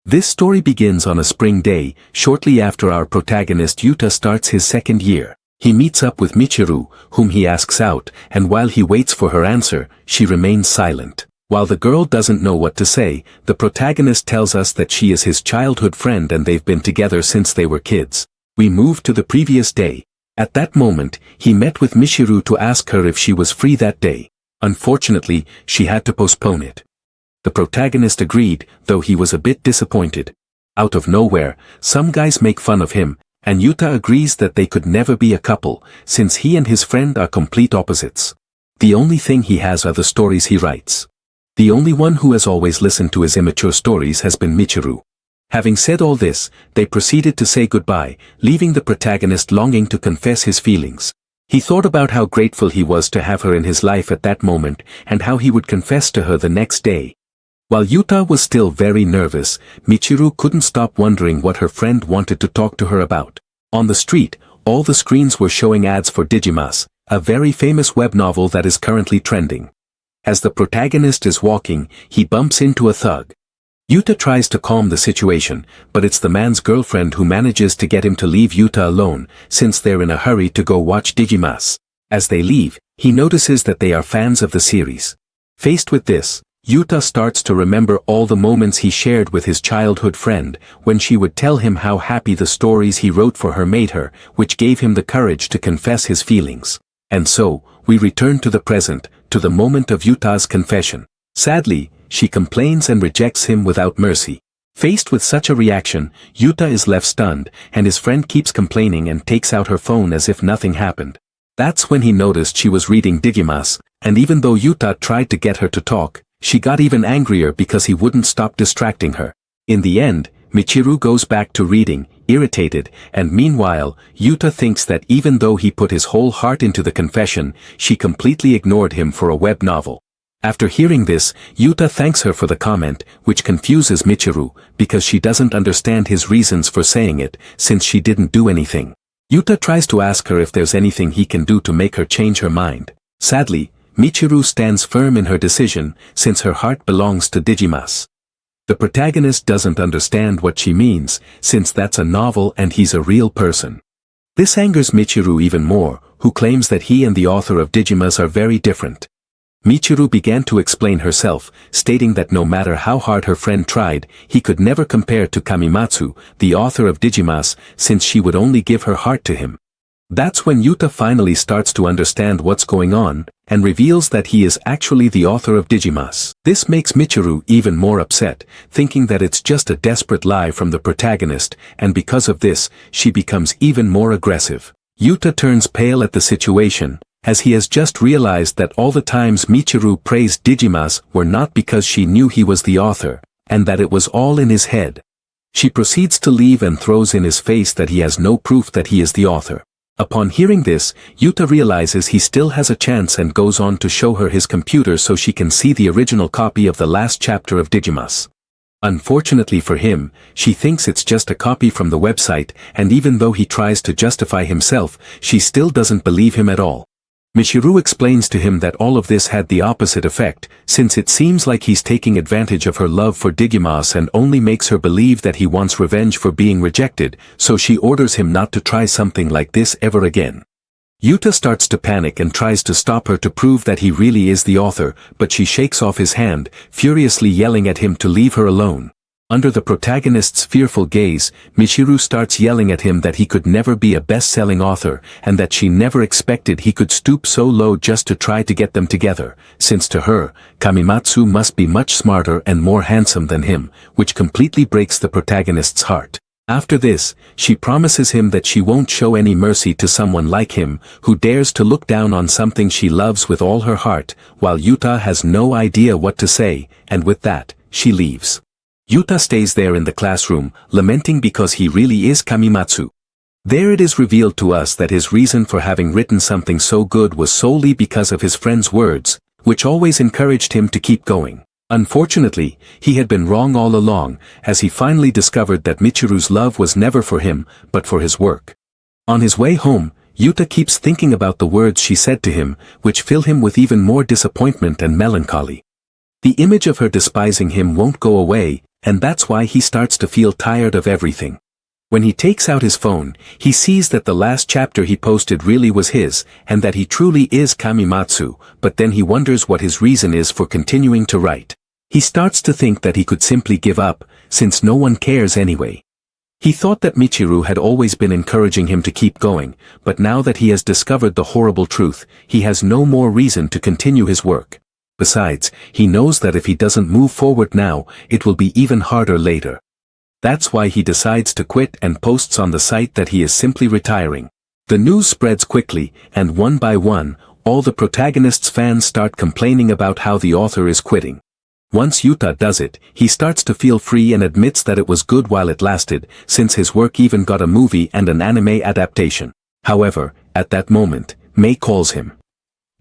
This story begins on a spring day, shortly after our protagonist Yuta starts his second year. He meets up with Michiru, whom he asks out, and while he waits for her answer, she remains silent. While the girl doesn't know what to say, the protagonist tells us that she is his childhood friend and they've been together since they were kids. We move to the previous day. At that moment, he met with Michiru to ask her if she was free that day. Unfortunately, she had to postpone it. The protagonist agreed, though he was a bit disappointed. Out of nowhere, some guys make fun of him, and Yuta agrees that they could never be a couple, since he and his friend are complete opposites. The only thing he has are the stories he writes. The only one who has always listened to his immature stories has been Michiru. Having said all this, they proceeded to say goodbye, leaving the protagonist longing to confess his feelings. He thought about how grateful he was to have her in his life at that moment, and how he would confess to her the next day. While Yuta was still very nervous, Michiru couldn't stop wondering what her friend wanted to talk to her about. On the street, all the screens were showing ads for Digimas, a very famous web novel that is currently trending. As the protagonist is walking, he bumps into a thug. Yuta tries to calm the situation, but it's the man's girlfriend who manages to get him to leave Yuta alone, since they're in a hurry to go watch Digimas. As they leave, he notices that they are fans of the series. Faced with this, Yuta starts to remember all the moments he shared with his childhood friend, when she would tell him how happy the stories he wrote for her made her, which gave him the courage to confess his feelings. And so, we return to the present, to the moment of Yuta's confession. Sadly, she complains and rejects him without mercy. Faced with such a reaction, Yuta is left stunned, and his friend keeps complaining and takes out her phone as if nothing happened. That's when he noticed she was reading Digimas, and even though Yuta tried to get her to talk, she got even angrier because he wouldn't stop distracting her. In the end, Michiru goes back to reading, irritated, and meanwhile, Yuta thinks that even though he put his whole heart into the confession, she completely ignored him for a web novel. After hearing this, Yuta thanks her for the comment, which confuses Michiru, because she doesn't understand his reasons for saying it, since she didn't do anything. Yuta tries to ask her if there's anything he can do to make her change her mind. Sadly, Michiru stands firm in her decision, since her heart belongs to Digimas. The protagonist doesn't understand what she means, since that's a novel and he's a real person. This angers Michiru even more, who claims that he and the author of Digimas are very different. Michiru began to explain herself, stating that no matter how hard her friend tried, he could never compare to Kamimatsu, the author of Digimas, since she would only give her heart to him. That's when Yuta finally starts to understand what's going on, and reveals that he is actually the author of Digimas. This makes Michiru even more upset, thinking that it's just a desperate lie from the protagonist, and because of this, she becomes even more aggressive. Yuta turns pale at the situation, as he has just realized that all the times Michiru praised Digimas were not because she knew he was the author, and that it was all in his head. She proceeds to leave and throws in his face that he has no proof that he is the author. Upon hearing this, Yuta realizes he still has a chance and goes on to show her his computer so she can see the original copy of the last chapter of Digimas. Unfortunately for him, she thinks it's just a copy from the website, and even though he tries to justify himself, she still doesn't believe him at all. Michiru explains to him that all of this had the opposite effect, since it seems like he's taking advantage of her love for Digimas and only makes her believe that he wants revenge for being rejected, so she orders him not to try something like this ever again. Yuta starts to panic and tries to stop her to prove that he really is the author, but she shakes off his hand, furiously yelling at him to leave her alone. Under the protagonist's fearful gaze, Michiru starts yelling at him that he could never be a best-selling author, and that she never expected he could stoop so low just to try to get them together, since to her, Kamimatsu must be much smarter and more handsome than him, which completely breaks the protagonist's heart. After this, she promises him that she won't show any mercy to someone like him, who dares to look down on something she loves with all her heart, while Yuta has no idea what to say, and with that, she leaves. Yuta stays there in the classroom, lamenting because he really is Kamimatsu. There it is revealed to us that his reason for having written something so good was solely because of his friend's words, which always encouraged him to keep going. Unfortunately, he had been wrong all along, as he finally discovered that Michiru's love was never for him, but for his work. On his way home, Yuta keeps thinking about the words she said to him, which fill him with even more disappointment and melancholy. The image of her despising him won't go away, And that's why he starts to feel tired of everything. When he takes out his phone, he sees that the last chapter he posted really was his, and that he truly is Kamimatsu, but then he wonders what his reason is for continuing to write. He starts to think that he could simply give up, since no one cares anyway. He thought that Michiru had always been encouraging him to keep going, but now that he has discovered the horrible truth, he has no more reason to continue his work. Besides, he knows that if he doesn't move forward now, it will be even harder later. That's why he decides to quit and posts on the site that he is simply retiring. The news spreads quickly, and one by one, all the protagonist's fans start complaining about how the author is quitting. Once Yuta does it, he starts to feel free and admits that it was good while it lasted, since his work even got a movie and an anime adaptation. However, at that moment, Mei calls him.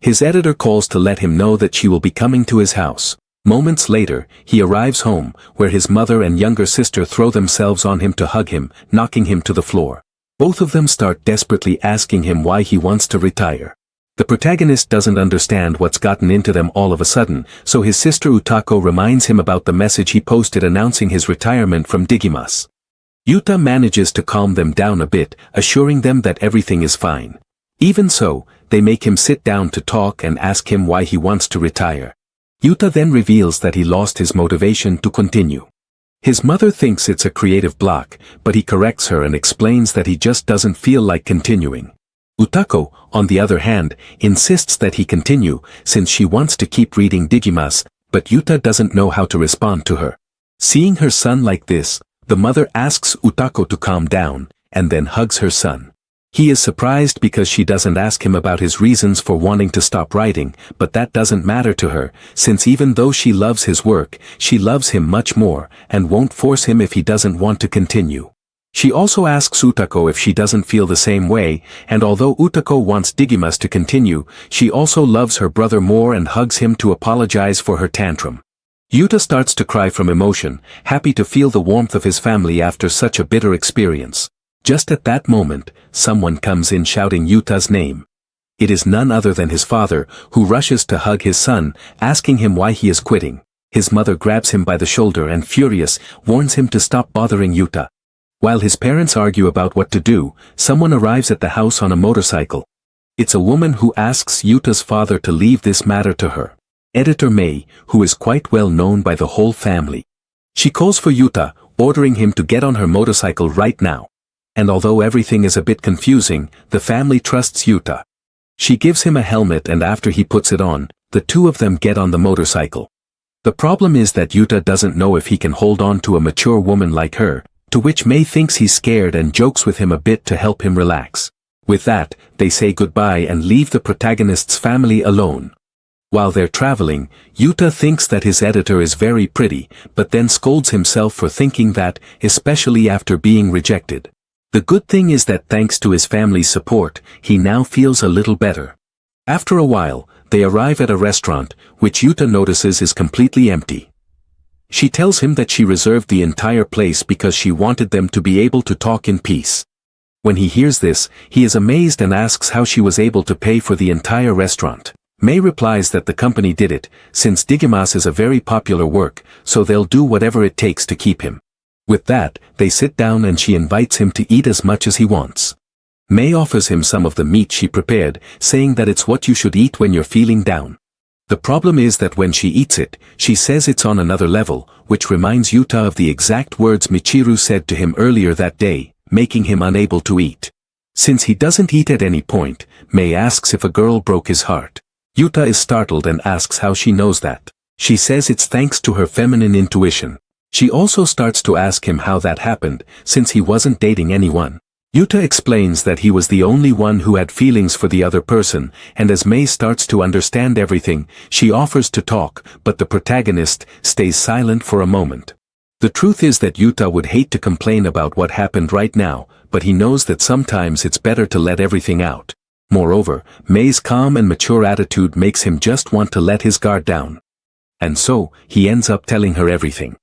His editor calls to let him know that she will be coming to his house. Moments later, he arrives home, where his mother and younger sister throw themselves on him to hug him, knocking him to the floor. Both of them start desperately asking him why he wants to retire. The protagonist doesn't understand what's gotten into them all of a sudden, so his sister Utako reminds him about the message he posted announcing his retirement from Digimas. Yuta manages to calm them down a bit, assuring them that everything is fine. Even so, they make him sit down to talk and ask him why he wants to retire. Yuta then reveals that he lost his motivation to continue. His mother thinks it's a creative block, but he corrects her and explains that he just doesn't feel like continuing. Utako, on the other hand, insists that he continue, since she wants to keep reading Digimas, but Yuta doesn't know how to respond to her. Seeing her son like this, the mother asks Utako to calm down, and then hugs her son. He is surprised because she doesn't ask him about his reasons for wanting to stop writing, but that doesn't matter to her, since even though she loves his work, she loves him much more, and won't force him if he doesn't want to continue. She also asks Utako if she doesn't feel the same way, and although Utako wants Digimas to continue, she also loves her brother more and hugs him to apologize for her tantrum. Yuta starts to cry from emotion, happy to feel the warmth of his family after such a bitter experience. Just at that moment, someone comes in shouting Yuta's name. It is none other than his father, who rushes to hug his son, asking him why he is quitting. His mother grabs him by the shoulder and, furious, warns him to stop bothering Yuta. While his parents argue about what to do, someone arrives at the house on a motorcycle. It's a woman who asks Yuta's father to leave this matter to her. Editor Mei, who is quite well known by the whole family. She calls for Yuta, ordering him to get on her motorcycle right now. And although everything is a bit confusing, the family trusts Yuta. She gives him a helmet, and after he puts it on, the two of them get on the motorcycle. The problem is that Yuta doesn't know if he can hold on to a mature woman like her, to which Mei thinks he's scared and jokes with him a bit to help him relax. With that, they say goodbye and leave the protagonist's family alone. While they're traveling, Yuta thinks that his editor is very pretty, but then scolds himself for thinking that, especially after being rejected. The good thing is that thanks to his family's support, he now feels a little better. After a while, they arrive at a restaurant, which Yuta notices is completely empty. She tells him that she reserved the entire place because she wanted them to be able to talk in peace. When he hears this, he is amazed and asks how she was able to pay for the entire restaurant. Mei replies that the company did it, since Digimas is a very popular work, so they'll do whatever it takes to keep him. With that, they sit down and she invites him to eat as much as he wants. Mei offers him some of the meat she prepared, saying that it's what you should eat when you're feeling down. The problem is that when she eats it, she says it's on another level, which reminds Yuta of the exact words Michiru said to him earlier that day, making him unable to eat. Since he doesn't eat at any point, Mei asks if a girl broke his heart. Yuta is startled and asks how she knows that. She says it's thanks to her feminine intuition. She also starts to ask him how that happened, since he wasn't dating anyone. Yuta explains that he was the only one who had feelings for the other person, and as Mei starts to understand everything, she offers to talk, but the protagonist stays silent for a moment. The truth is that Yuta would hate to complain about what happened right now, but he knows that sometimes it's better to let everything out. Moreover, Mei's calm and mature attitude makes him just want to let his guard down. And so, he ends up telling her everything.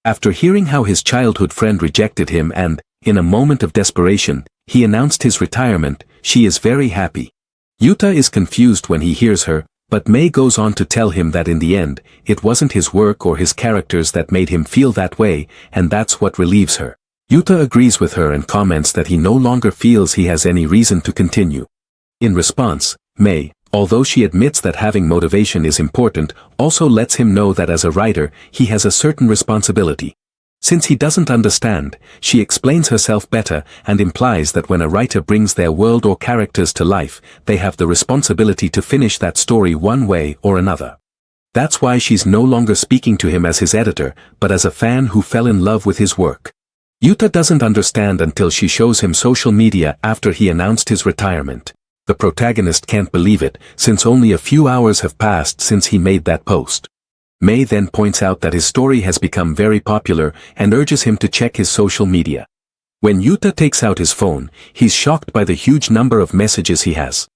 After hearing how his childhood friend rejected him and, in a moment of desperation, he announced his retirement, she is very happy. Yuta is confused when he hears her, But Mei goes on to tell him that in the end, it wasn't his work or his characters that made him feel that way, and that's what relieves her. Yuta agrees with her and comments that he no longer feels he has any reason to continue. In response, Mei, although she admits that having motivation is important, also lets him know that as a writer, he has a certain responsibility. Since he doesn't understand, she explains herself better and implies that when a writer brings their world or characters to life, they have the responsibility to finish that story one way or another. That's why she's no longer speaking to him as his editor, but as a fan who fell in love with his work. Yuta doesn't understand until she shows him social media after he announced his retirement. The protagonist can't believe it, since only a few hours have passed since he made that post. Mei then points out that his story has become very popular and urges him to check his social media. When Yuta takes out his phone, he's shocked by the huge number of messages he has.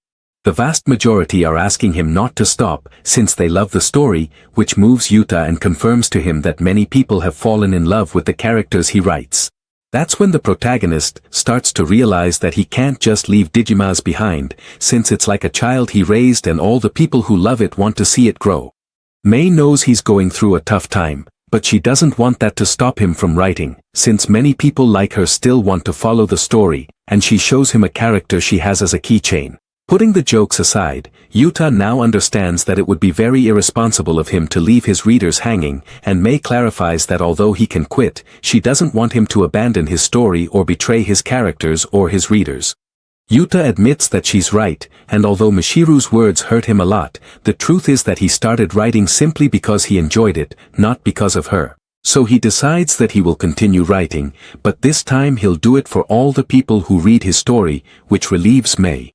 The vast majority are asking him not to stop, since they love the story, which moves Yuta and confirms to him that many people have fallen in love with the characters he writes. That's when the protagonist starts to realize that he can't just leave Digimas behind, since it's like a child he raised and all the people who love it want to see it grow. Mei knows he's going through a tough time, but she doesn't want that to stop him from writing, since many people like her still want to follow the story, and she shows him a character she has as a keychain. Putting the jokes aside, Yuta now understands that it would be very irresponsible of him to leave his readers hanging, and Mei clarifies that although he can quit, she doesn't want him to abandon his story or betray his characters or his readers. Yuta admits that she's right, and although Mishiru's words hurt him a lot, the truth is that he started writing simply because he enjoyed it, not because of her. So he decides that he will continue writing, but this time he'll do it for all the people who read his story, which relieves Mei.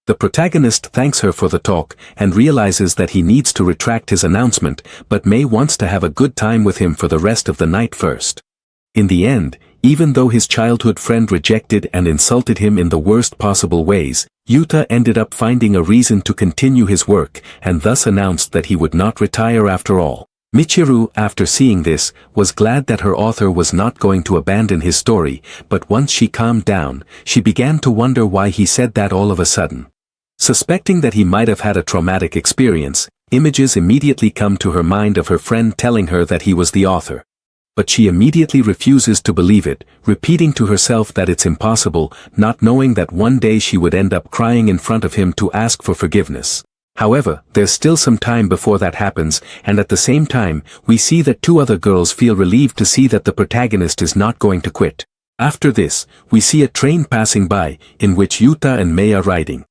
The protagonist thanks her for the talk and realizes that he needs to retract his announcement, but Mei wants to have a good time with him for the rest of the night first. In the end, even though his childhood friend rejected and insulted him in the worst possible ways, Yuta ended up finding a reason to continue his work and thus announced that he would not retire after all. Michiru, after seeing this, was glad that her author was not going to abandon his story, but once she calmed down, she began to wonder why he said that all of a sudden. Suspecting that he might have had a traumatic experience, images immediately come to her mind of her friend telling her that he was the author. But she immediately refuses to believe it, repeating to herself that it's impossible, not knowing that one day she would end up crying in front of him to ask for forgiveness. However, there's still some time before that happens, and at the same time, we see that two other girls feel relieved to see that the protagonist is not going to quit. After this, we see a train passing by, in which Yuta and Mei are riding.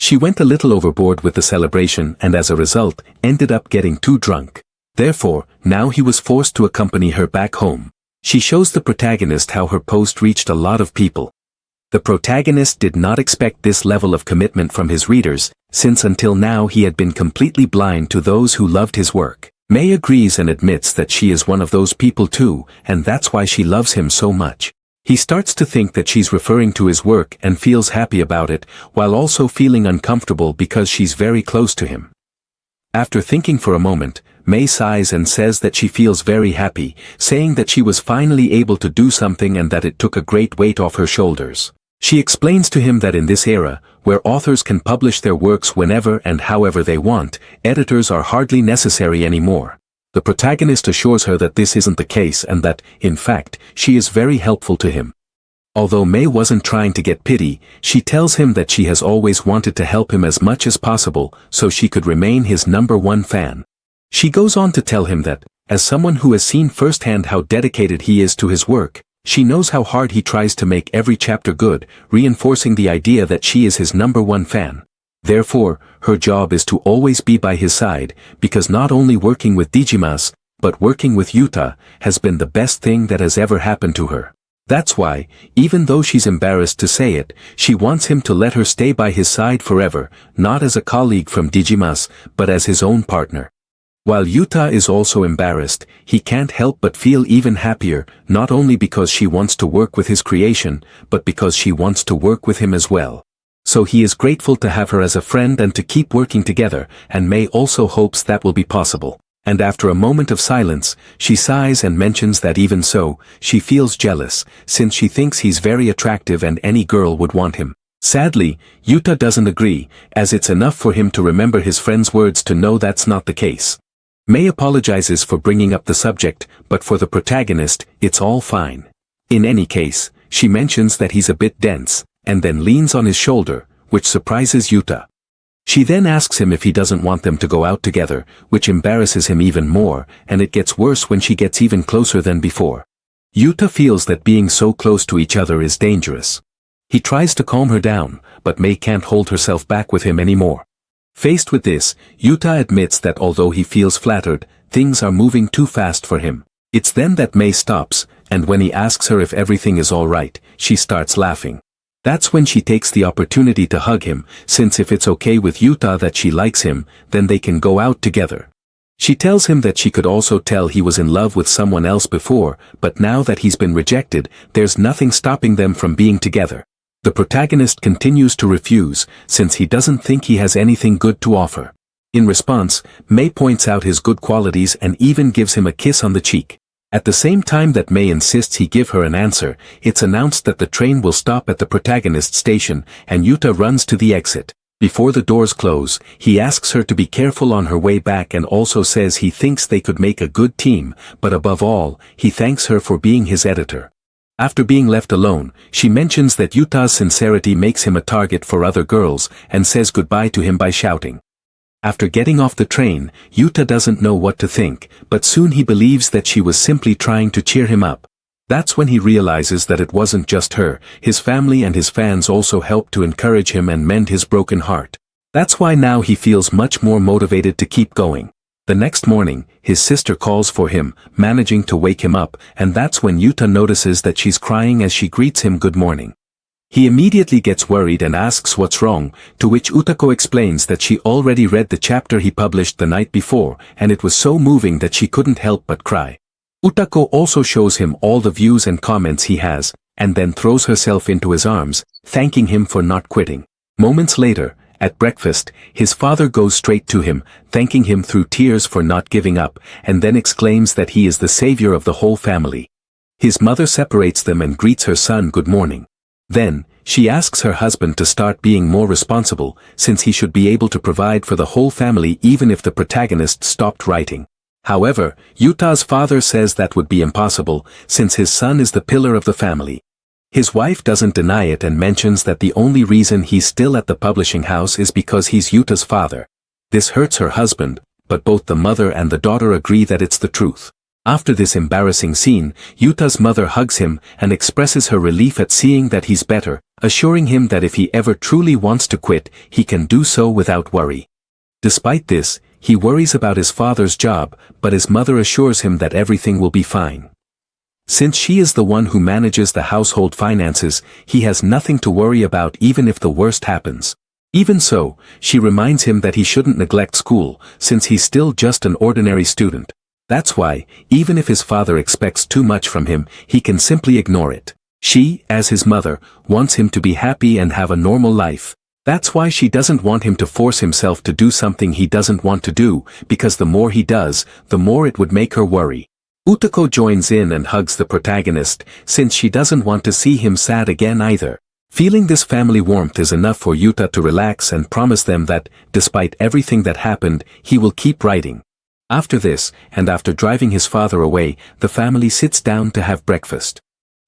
She went a little overboard with the celebration and as a result, ended up getting too drunk. Therefore, now he was forced to accompany her back home. She shows the protagonist how her post reached a lot of people. The protagonist did not expect this level of commitment from his readers, since until now he had been completely blind to those who loved his work. Mei agrees and admits that she is one of those people too, and that's why she loves him so much. He starts to think that she's referring to his work and feels happy about it, while also feeling uncomfortable because she's very close to him. After thinking for a moment, Mei sighs and says that she feels very happy, saying that she was finally able to do something and that it took a great weight off her shoulders. She explains to him that in this era, where authors can publish their works whenever and however they want, editors are hardly necessary anymore. The protagonist assures her that this isn't the case and that, in fact, she is very helpful to him. Although Mei wasn't trying to get pity, she tells him that she has always wanted to help him as much as possible so she could remain his #1 fan. She goes on to tell him that, as someone who has seen firsthand how dedicated he is to his work, she knows how hard he tries to make every chapter good, reinforcing the idea that she is his #1 fan. Therefore, her job is to always be by his side, because not only working with Digimas, but working with Yuta, has been the best thing that has ever happened to her. That's why, even though she's embarrassed to say it, she wants him to let her stay by his side forever, not as a colleague from Digimas, but as his own partner. While Yuta is also embarrassed, he can't help but feel even happier, not only because she wants to work with his creation, but because she wants to work with him as well. So he is grateful to have her as a friend and to keep working together, and Mei also hopes that will be possible. And after a moment of silence, she sighs and mentions that even so, she feels jealous, since she thinks he's very attractive and any girl would want him. Sadly, Yuta doesn't agree, as it's enough for him to remember his friend's words to know that's not the case. Mei apologizes for bringing up the subject, but for the protagonist, it's all fine. In any case, she mentions that he's a bit dense, and then leans on his shoulder, which surprises Yuta. She then asks him if he doesn't want them to go out together, which embarrasses him even more, and it gets worse when she gets even closer than before. Yuta feels that being so close to each other is dangerous. He tries to calm her down, but Mei can't hold herself back with him anymore. Faced with this, Yuta admits that although he feels flattered, things are moving too fast for him. It's then that Mei stops, and when he asks her if everything is alright, she starts laughing. That's when she takes the opportunity to hug him, since if it's okay with Yuta that she likes him, then they can go out together. She tells him that she could also tell he was in love with someone else before, but now that he's been rejected, there's nothing stopping them from being together. The protagonist continues to refuse, since he doesn't think he has anything good to offer. In response, Mei points out his good qualities and even gives him a kiss on the cheek. At the same time that Mei insists he give her an answer, it's announced that the train will stop at the protagonist's station, and Yuta runs to the exit. Before the doors close, he asks her to be careful on her way back and also says he thinks they could make a good team, but above all, he thanks her for being his editor. After being left alone, she mentions that Yuta's sincerity makes him a target for other girls, and says goodbye to him by shouting. After getting off the train, Yuta doesn't know what to think, but soon he believes that she was simply trying to cheer him up. That's when he realizes that it wasn't just her, his family and his fans also helped to encourage him and mend his broken heart. That's why now he feels much more motivated to keep going. The next morning, his sister calls for him, managing to wake him up, and that's when Yuta notices that she's crying as she greets him good morning. He immediately gets worried and asks what's wrong, to which Utako explains that she already read the chapter he published the night before, and it was so moving that she couldn't help but cry. Utako also shows him all the views and comments he has, and then throws herself into his arms, thanking him for not quitting. Moments later, at breakfast, his father goes straight to him, thanking him through tears for not giving up, and then exclaims that he is the savior of the whole family. His mother separates them and greets her son good morning. Then, she asks her husband to start being more responsible, since he should be able to provide for the whole family even if the protagonist stopped writing. However, Yuta's father says that would be impossible, since his son is the pillar of the family. His wife doesn't deny it and mentions that the only reason he's still at the publishing house is because he's Yuta's father. This hurts her husband, but both the mother and the daughter agree that it's the truth. After this embarrassing scene, Yuta's mother hugs him and expresses her relief at seeing that he's better, assuring him that if he ever truly wants to quit, he can do so without worry. Despite this, he worries about his father's job, but his mother assures him that everything will be fine. Since she is the one who manages the household finances, he has nothing to worry about even if the worst happens. Even so, she reminds him that he shouldn't neglect school, since he's still just an ordinary student. That's why, even if his father expects too much from him, he can simply ignore it. She, as his mother, wants him to be happy and have a normal life. That's why she doesn't want him to force himself to do something he doesn't want to do, because the more he does, the more it would make her worry. Utako joins in and hugs the protagonist, since she doesn't want to see him sad again either. Feeling this family warmth is enough for Yuta to relax and promise them that, despite everything that happened, he will keep writing. After this, and after driving his father away, the family sits down to have breakfast.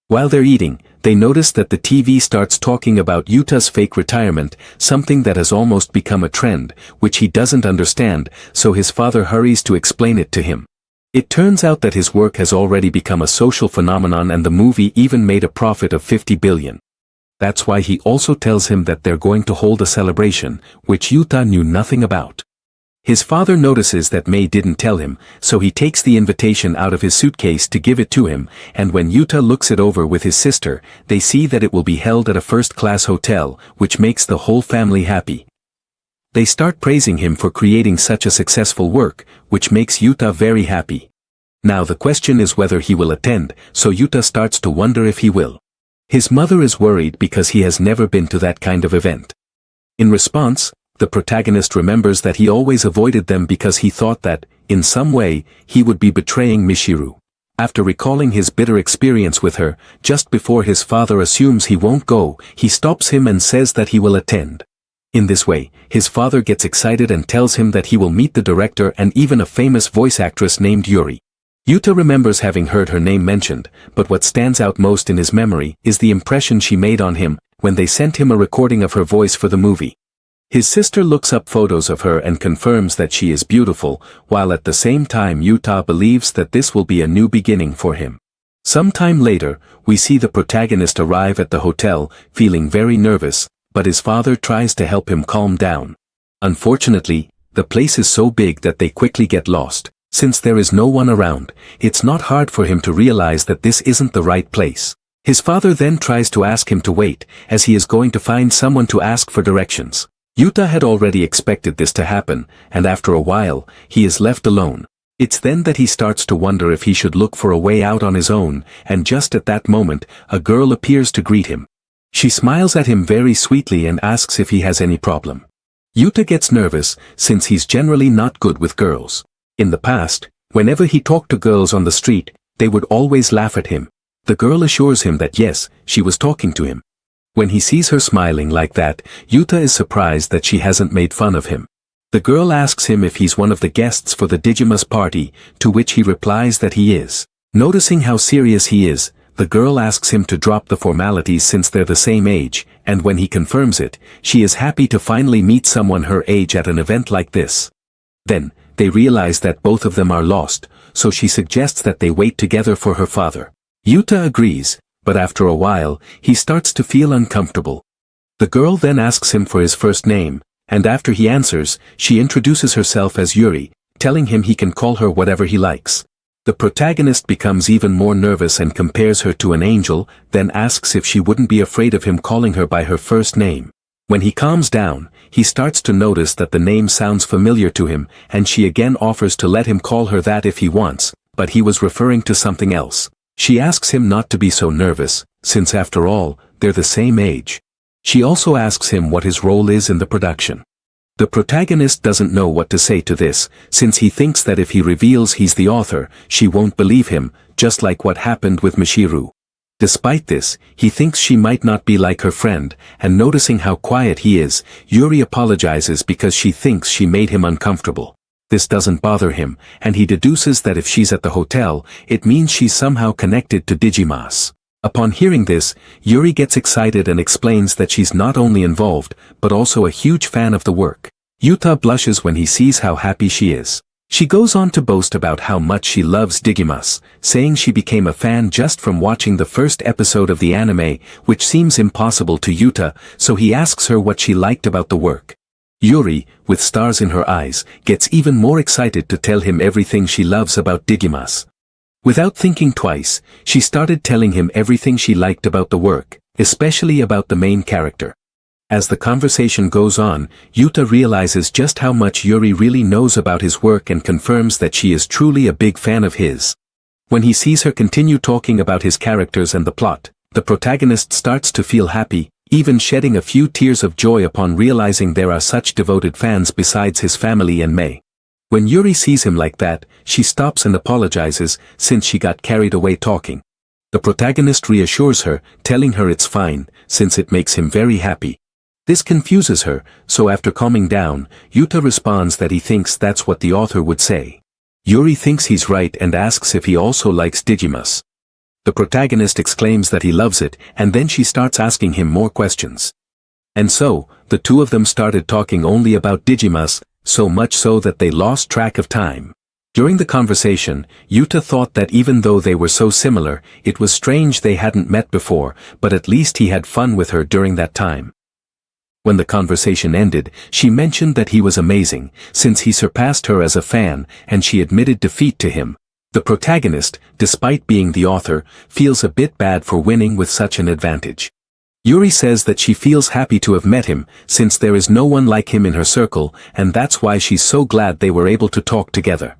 While they're eating, they notice that the TV starts talking about Yuta's fake retirement, something that has almost become a trend, which he doesn't understand, so his father hurries to explain it to him. It turns out that his work has already become a social phenomenon and the movie even made a profit of 50 billion. That's why he also tells him that they're going to hold a celebration, which Yuta knew nothing about. His father notices that Mei didn't tell him, so he takes the invitation out of his suitcase to give it to him, and when Yuta looks it over with his sister, they see that it will be held at a first-class hotel, which makes the whole family happy. They start praising him for creating such a successful work, which makes Yuta very happy. Now the question is whether he will attend, so Yuta starts to wonder if he will. His mother is worried because he has never been to that kind of event. In response, the protagonist remembers that he always avoided them because he thought that, in some way, he would be betraying Michiru. After recalling his bitter experience with her, just before his father assumes he won't go, he stops him and says that he will attend. In this way, his father gets excited and tells him that he will meet the director and even a famous voice actress named Yuri. Yuta remembers having heard her name mentioned, but what stands out most in his memory is the impression she made on him when they sent him a recording of her voice for the movie. His sister looks up photos of her and confirms that she is beautiful, while at the same time Yuta believes that this will be a new beginning for him. Sometime later, we see the protagonist arrive at the hotel, feeling very nervous, but his father tries to help him calm down. Unfortunately, the place is so big that they quickly get lost. Since there is no one around, it's not hard for him to realize that this isn't the right place. His father then tries to ask him to wait, as he is going to find someone to ask for directions. Yuta had already expected this to happen, and after a while, he is left alone. It's then that he starts to wonder if he should look for a way out on his own, and just at that moment, a girl appears to greet him. She smiles at him very sweetly and asks if he has any problem. Yuta gets nervous, since he's generally not good with girls. In the past, whenever he talked to girls on the street, they would always laugh at him. The girl assures him that yes, she was talking to him. When he sees her smiling like that, Yuta is surprised that she hasn't made fun of him. The girl asks him if he's one of the guests for the Digimus party, to which he replies that he is. Noticing how serious he is, the girl asks him to drop the formalities since they're the same age, and when he confirms it, she is happy to finally meet someone her age at an event like this. Then, they realize that both of them are lost, so she suggests that they wait together for her father. Yuta agrees, but after a while, he starts to feel uncomfortable. The girl then asks him for his first name, and after he answers, she introduces herself as Yuri, telling him he can call her whatever he likes. The protagonist becomes even more nervous and compares her to an angel, then asks if she wouldn't be afraid of him calling her by her first name. When he calms down, he starts to notice that the name sounds familiar to him, and she again offers to let him call her that if he wants, but he was referring to something else. She asks him not to be so nervous, since after all, they're the same age. She also asks him what his role is in the production. The protagonist doesn't know what to say to this, since he thinks that if he reveals he's the author, she won't believe him, just like what happened with Michiru. Despite this, he thinks she might not be like her friend, and noticing how quiet he is, Yuri apologizes because she thinks she made him uncomfortable. This doesn't bother him, and he deduces that if she's at the hotel, it means she's somehow connected to Digimas. Upon hearing this, Yuri gets excited and explains that she's not only involved, but also a huge fan of the work. Yuta blushes when he sees how happy she is. She goes on to boast about how much she loves Digimas, saying she became a fan just from watching the first episode of the anime, which seems impossible to Yuta, so he asks her what she liked about the work. Yuri, with stars in her eyes, gets even more excited to tell him everything she loves about Digimas. Without thinking twice, she started telling him everything she liked about the work, especially about the main character. As the conversation goes on, Yuta realizes just how much Yuri really knows about his work and confirms that she is truly a big fan of his. When he sees her continue talking about his characters and the plot, the protagonist starts to feel happy, even shedding a few tears of joy upon realizing there are such devoted fans besides his family and Mei. When Yuri sees him like that, she stops and apologizes, since she got carried away talking. The protagonist reassures her, telling her it's fine, since it makes him very happy. This confuses her, so after calming down, Yuta responds that he thinks that's what the author would say. Yuri thinks he's right and asks if he also likes Digimus. The protagonist exclaims that he loves it, and then she starts asking him more questions. And so, the two of them started talking only about Digimus, so much so that they lost track of time. During the conversation, Yuta thought that even though they were so similar, it was strange they hadn't met before, but at least he had fun with her during that time. When the conversation ended, she mentioned that he was amazing, since he surpassed her as a fan, and she admitted defeat to him. The protagonist, despite being the author, feels a bit bad for winning with such an advantage. Yuri says that she feels happy to have met him, since there is no one like him in her circle, and that's why she's so glad they were able to talk together.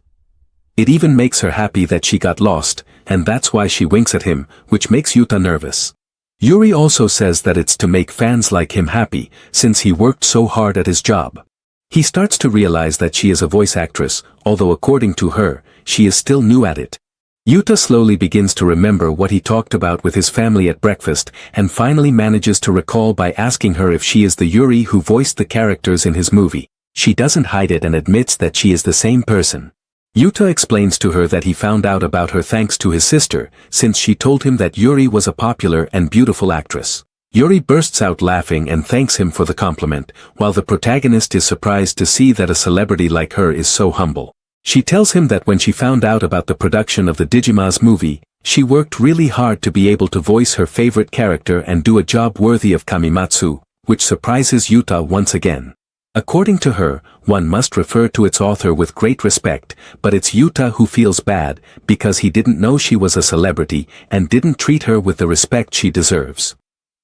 It even makes her happy that she got lost, and that's why she winks at him, which makes Yuta nervous. Yuri also says that it's to make fans like him happy, since he worked so hard at his job. He starts to realize that she is a voice actress, although according to her, she is still new at it. Yuta slowly begins to remember what he talked about with his family at breakfast and finally manages to recall by asking her if she is the Yuri who voiced the characters in his movie. She doesn't hide it and admits that she is the same person. Yuta explains to her that he found out about her thanks to his sister, since she told him that Yuri was a popular and beautiful actress. Yuri bursts out laughing and thanks him for the compliment, while the protagonist is surprised to see that a celebrity like her is so humble. She tells him that when she found out about the production of the Digimas movie, she worked really hard to be able to voice her favorite character and do a job worthy of Kamimatsu, which surprises Yuta once again. According to her, one must refer to its author with great respect, but it's Yuta who feels bad because he didn't know she was a celebrity and didn't treat her with the respect she deserves.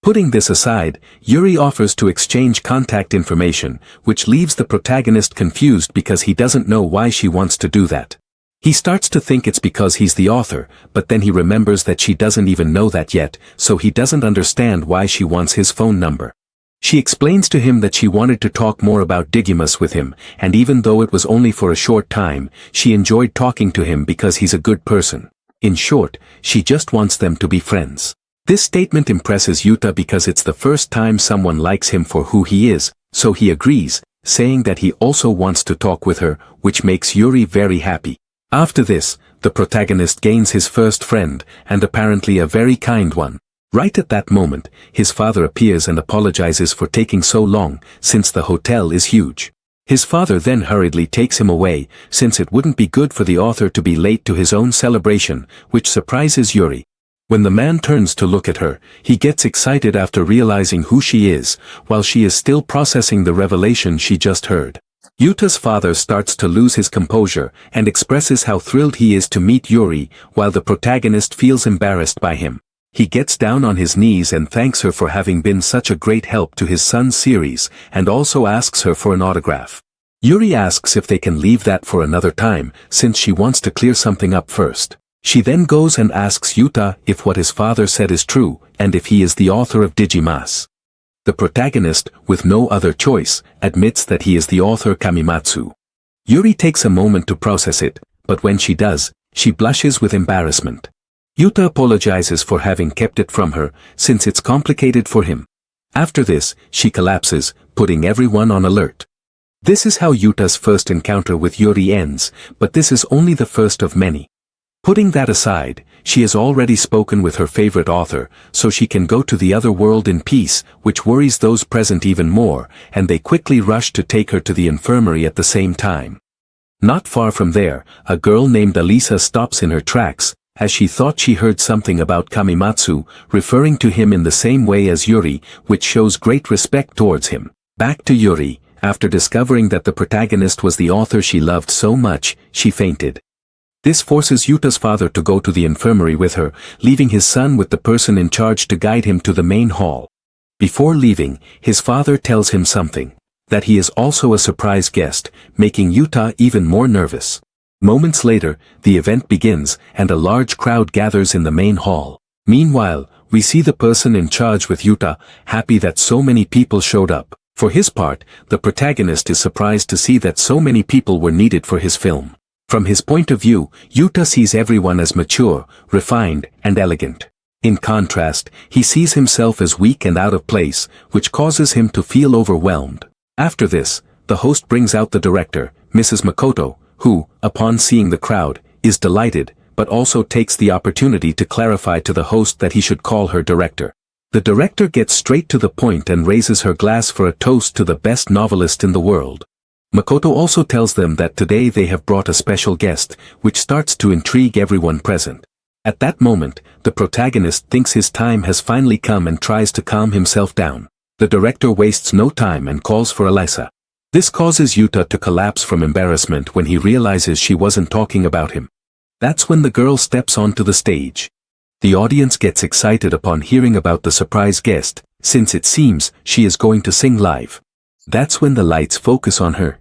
Putting this aside, Yuri offers to exchange contact information, which leaves the protagonist confused because he doesn't know why she wants to do that. He starts to think it's because he's the author, but then he remembers that she doesn't even know that yet, so he doesn't understand why she wants his phone number. She explains to him that she wanted to talk more about Digimas with him, and even though it was only for a short time, she enjoyed talking to him because he's a good person. In short, she just wants them to be friends. This statement impresses Yuta because it's the first time someone likes him for who he is, so he agrees, saying that he also wants to talk with her, which makes Yuri very happy. After this, the protagonist gains his first friend, and apparently a very kind one. Right at that moment, his father appears and apologizes for taking so long, since the hotel is huge. His father then hurriedly takes him away, since it wouldn't be good for the author to be late to his own celebration, which surprises Yuri. When the man turns to look at her, he gets excited after realizing who she is, while she is still processing the revelation she just heard. Yuta's father starts to lose his composure and expresses how thrilled he is to meet Yuri, while the protagonist feels embarrassed by him. He gets down on his knees and thanks her for having been such a great help to his son's series, and also asks her for an autograph. Yuri asks if they can leave that for another time, since she wants to clear something up first. She then goes and asks Yuta if what his father said is true, and if he is the author of Digimas. The protagonist, with no other choice, admits that he is the author Kamimatsu. Yuri takes a moment to process it, but when she does, she blushes with embarrassment. Yuta apologizes for having kept it from her, since it's complicated for him. After this, she collapses, putting everyone on alert. This is how Yuta's first encounter with Yuri ends, but this is only the first of many. Putting that aside, she has already spoken with her favorite author, so she can go to the other world in peace, which worries those present even more, and they quickly rush to take her to the infirmary at the same time. Not far from there, a girl named Alisa stops in her tracks, as she thought she heard something about Kamimatsu, referring to him in the same way as Yuri, which shows great respect towards him. Back to Yuri, after discovering that the protagonist was the author she loved so much, she fainted. This forces Yuta's father to go to the infirmary with her, leaving his son with the person in charge to guide him to the main hall. Before leaving, his father tells him something, that he is also a surprise guest, making Yuta even more nervous. Moments later, the event begins, and a large crowd gathers in the main hall. Meanwhile, we see the person in charge with Yuta, happy that so many people showed up. For his part, the protagonist is surprised to see that so many people were needed for his film. From his point of view, Yuta sees everyone as mature, refined, and elegant. In contrast, he sees himself as weak and out of place, which causes him to feel overwhelmed. After this, the host brings out the director, Mrs. Makoto, who, upon seeing the crowd, is delighted, but also takes the opportunity to clarify to the host that he should call her director. The director gets straight to the point and raises her glass for a toast to the best novelist in the world. Makoto also tells them that today they have brought a special guest, which starts to intrigue everyone present. At that moment, the protagonist thinks his time has finally come and tries to calm himself down. The director wastes no time and calls for Alisa. This causes Yuta to collapse from embarrassment when he realizes she wasn't talking about him. That's when the girl steps onto the stage. The audience gets excited upon hearing about the surprise guest, since it seems she is going to sing live. That's when the lights focus on her.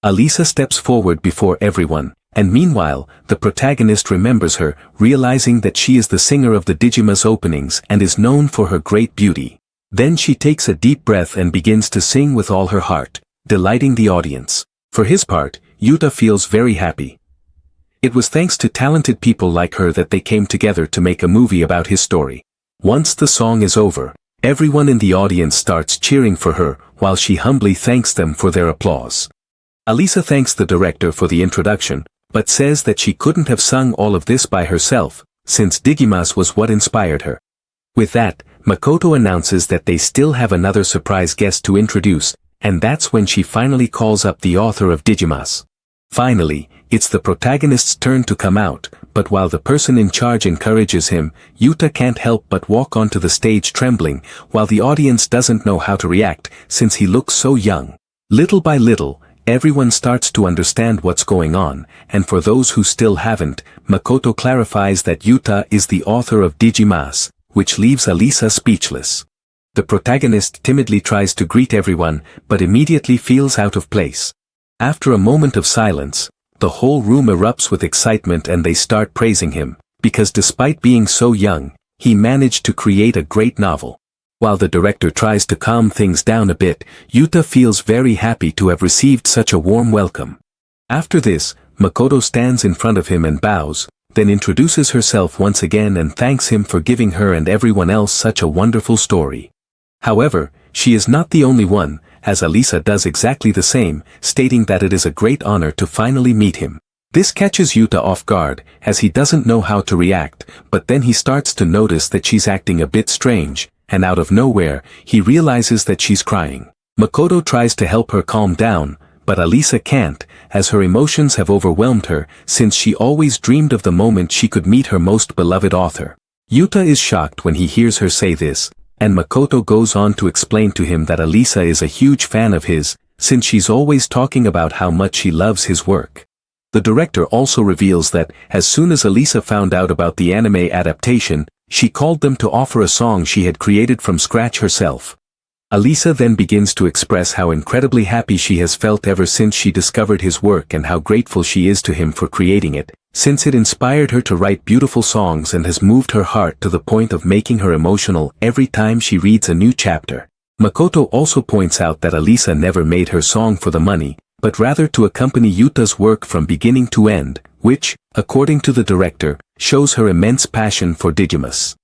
Alisa steps forward before everyone, and meanwhile, the protagonist remembers her, realizing that she is the singer of the Digimas openings and is known for her great beauty. Then she takes a deep breath and begins to sing with all her heart, delighting the audience. For his part, Yuta feels very happy. It was thanks to talented people like her that they came together to make a movie about his story. Once the song is over, everyone in the audience starts cheering for her, while she humbly thanks them for their applause. Alisa thanks the director for the introduction, but says that she couldn't have sung all of this by herself, since Digimas was what inspired her. With that, Makoto announces that they still have another surprise guest to introduce, and that's when she finally calls up the author of Digimas. Finally, it's the protagonist's turn to come out, but while the person in charge encourages him, Yuta can't help but walk onto the stage trembling, while the audience doesn't know how to react, since he looks so young. Little by little, everyone starts to understand what's going on, and for those who still haven't, Makoto clarifies that Yuta is the author of Digimas, which leaves Alisa speechless. The protagonist timidly tries to greet everyone, but immediately feels out of place. After a moment of silence, the whole room erupts with excitement and they start praising him, because despite being so young, he managed to create a great novel. While the director tries to calm things down a bit, Yuta feels very happy to have received such a warm welcome. After this, Makoto stands in front of him and bows, then introduces herself once again and thanks him for giving her and everyone else such a wonderful story. However, she is not the only one, as Alisa does exactly the same, stating that it is a great honor to finally meet him. This catches Yuta off guard, as he doesn't know how to react, but then he starts to notice that she's acting a bit strange, and out of nowhere, he realizes that she's crying. Makoto tries to help her calm down, but Alisa can't, as her emotions have overwhelmed her, since she always dreamed of the moment she could meet her most beloved author. Yuta is shocked when he hears her say this, and Makoto goes on to explain to him that Alisa is a huge fan of his, since she's always talking about how much she loves his work. The director also reveals that, as soon as Alisa found out about the anime adaptation, she called them to offer a song she had created from scratch herself. Alisa then begins to express how incredibly happy she has felt ever since she discovered his work and how grateful she is to him for creating it, since it inspired her to write beautiful songs and has moved her heart to the point of making her emotional every time she reads a new chapter. Makoto also points out that Alisa never made her song for the money, but rather to accompany Yuta's work from beginning to end, which, according to the director, shows her immense passion for Digimas.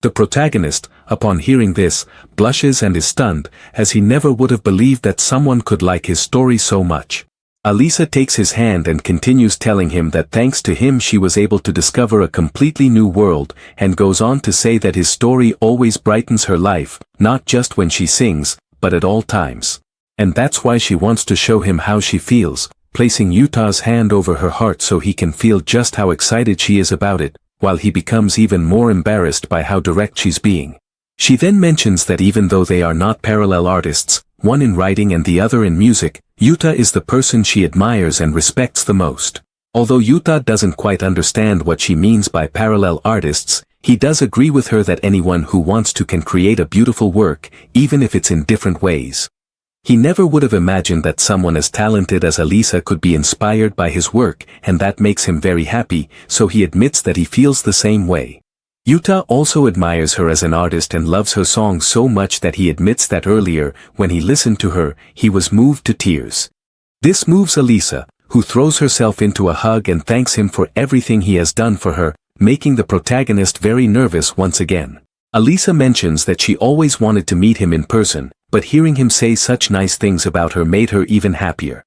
The protagonist, upon hearing this, blushes and is stunned, as he never would have believed that someone could like his story so much. Alisa takes his hand and continues telling him that thanks to him she was able to discover a completely new world, and goes on to say that his story always brightens her life, not just when she sings, but at all times. And that's why she wants to show him how she feels, placing Yuta's hand over her heart so he can feel just how excited she is about it, while he becomes even more embarrassed by how direct she's being. She then mentions that even though they are not parallel artists, one in writing and the other in music, Yuta is the person she admires and respects the most. Although Yuta doesn't quite understand what she means by parallel artists, he does agree with her that anyone who wants to can create a beautiful work, even if it's in different ways. He never would have imagined that someone as talented as Alisa could be inspired by his work, and that makes him very happy, so he admits that he feels the same way. Yuta also admires her as an artist and loves her songs so much that he admits that earlier, when he listened to her, he was moved to tears. This moves Alisa, who throws herself into a hug and thanks him for everything he has done for her, making the protagonist very nervous once again. Alisa mentions that she always wanted to meet him in person, but hearing him say such nice things about her made her even happier.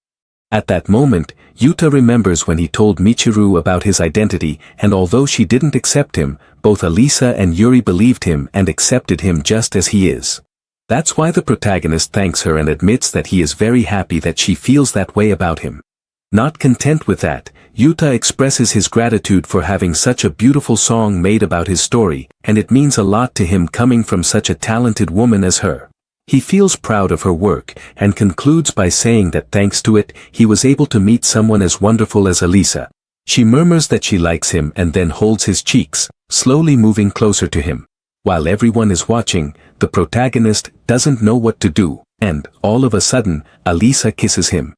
At that moment, Yuta remembers when he told Michiru about his identity, and although she didn't accept him, both Alisa and Yuri believed him and accepted him just as he is. That's why the protagonist thanks her and admits that he is very happy that she feels that way about him. Not content with that, Yuta expresses his gratitude for having such a beautiful song made about his story, and it means a lot to him coming from such a talented woman as her. He feels proud of her work, and concludes by saying that thanks to it, he was able to meet someone as wonderful as Alisa. She murmurs that she likes him and then holds his cheeks, slowly moving closer to him. While everyone is watching, the protagonist doesn't know what to do, and, all of a sudden, Alisa kisses him.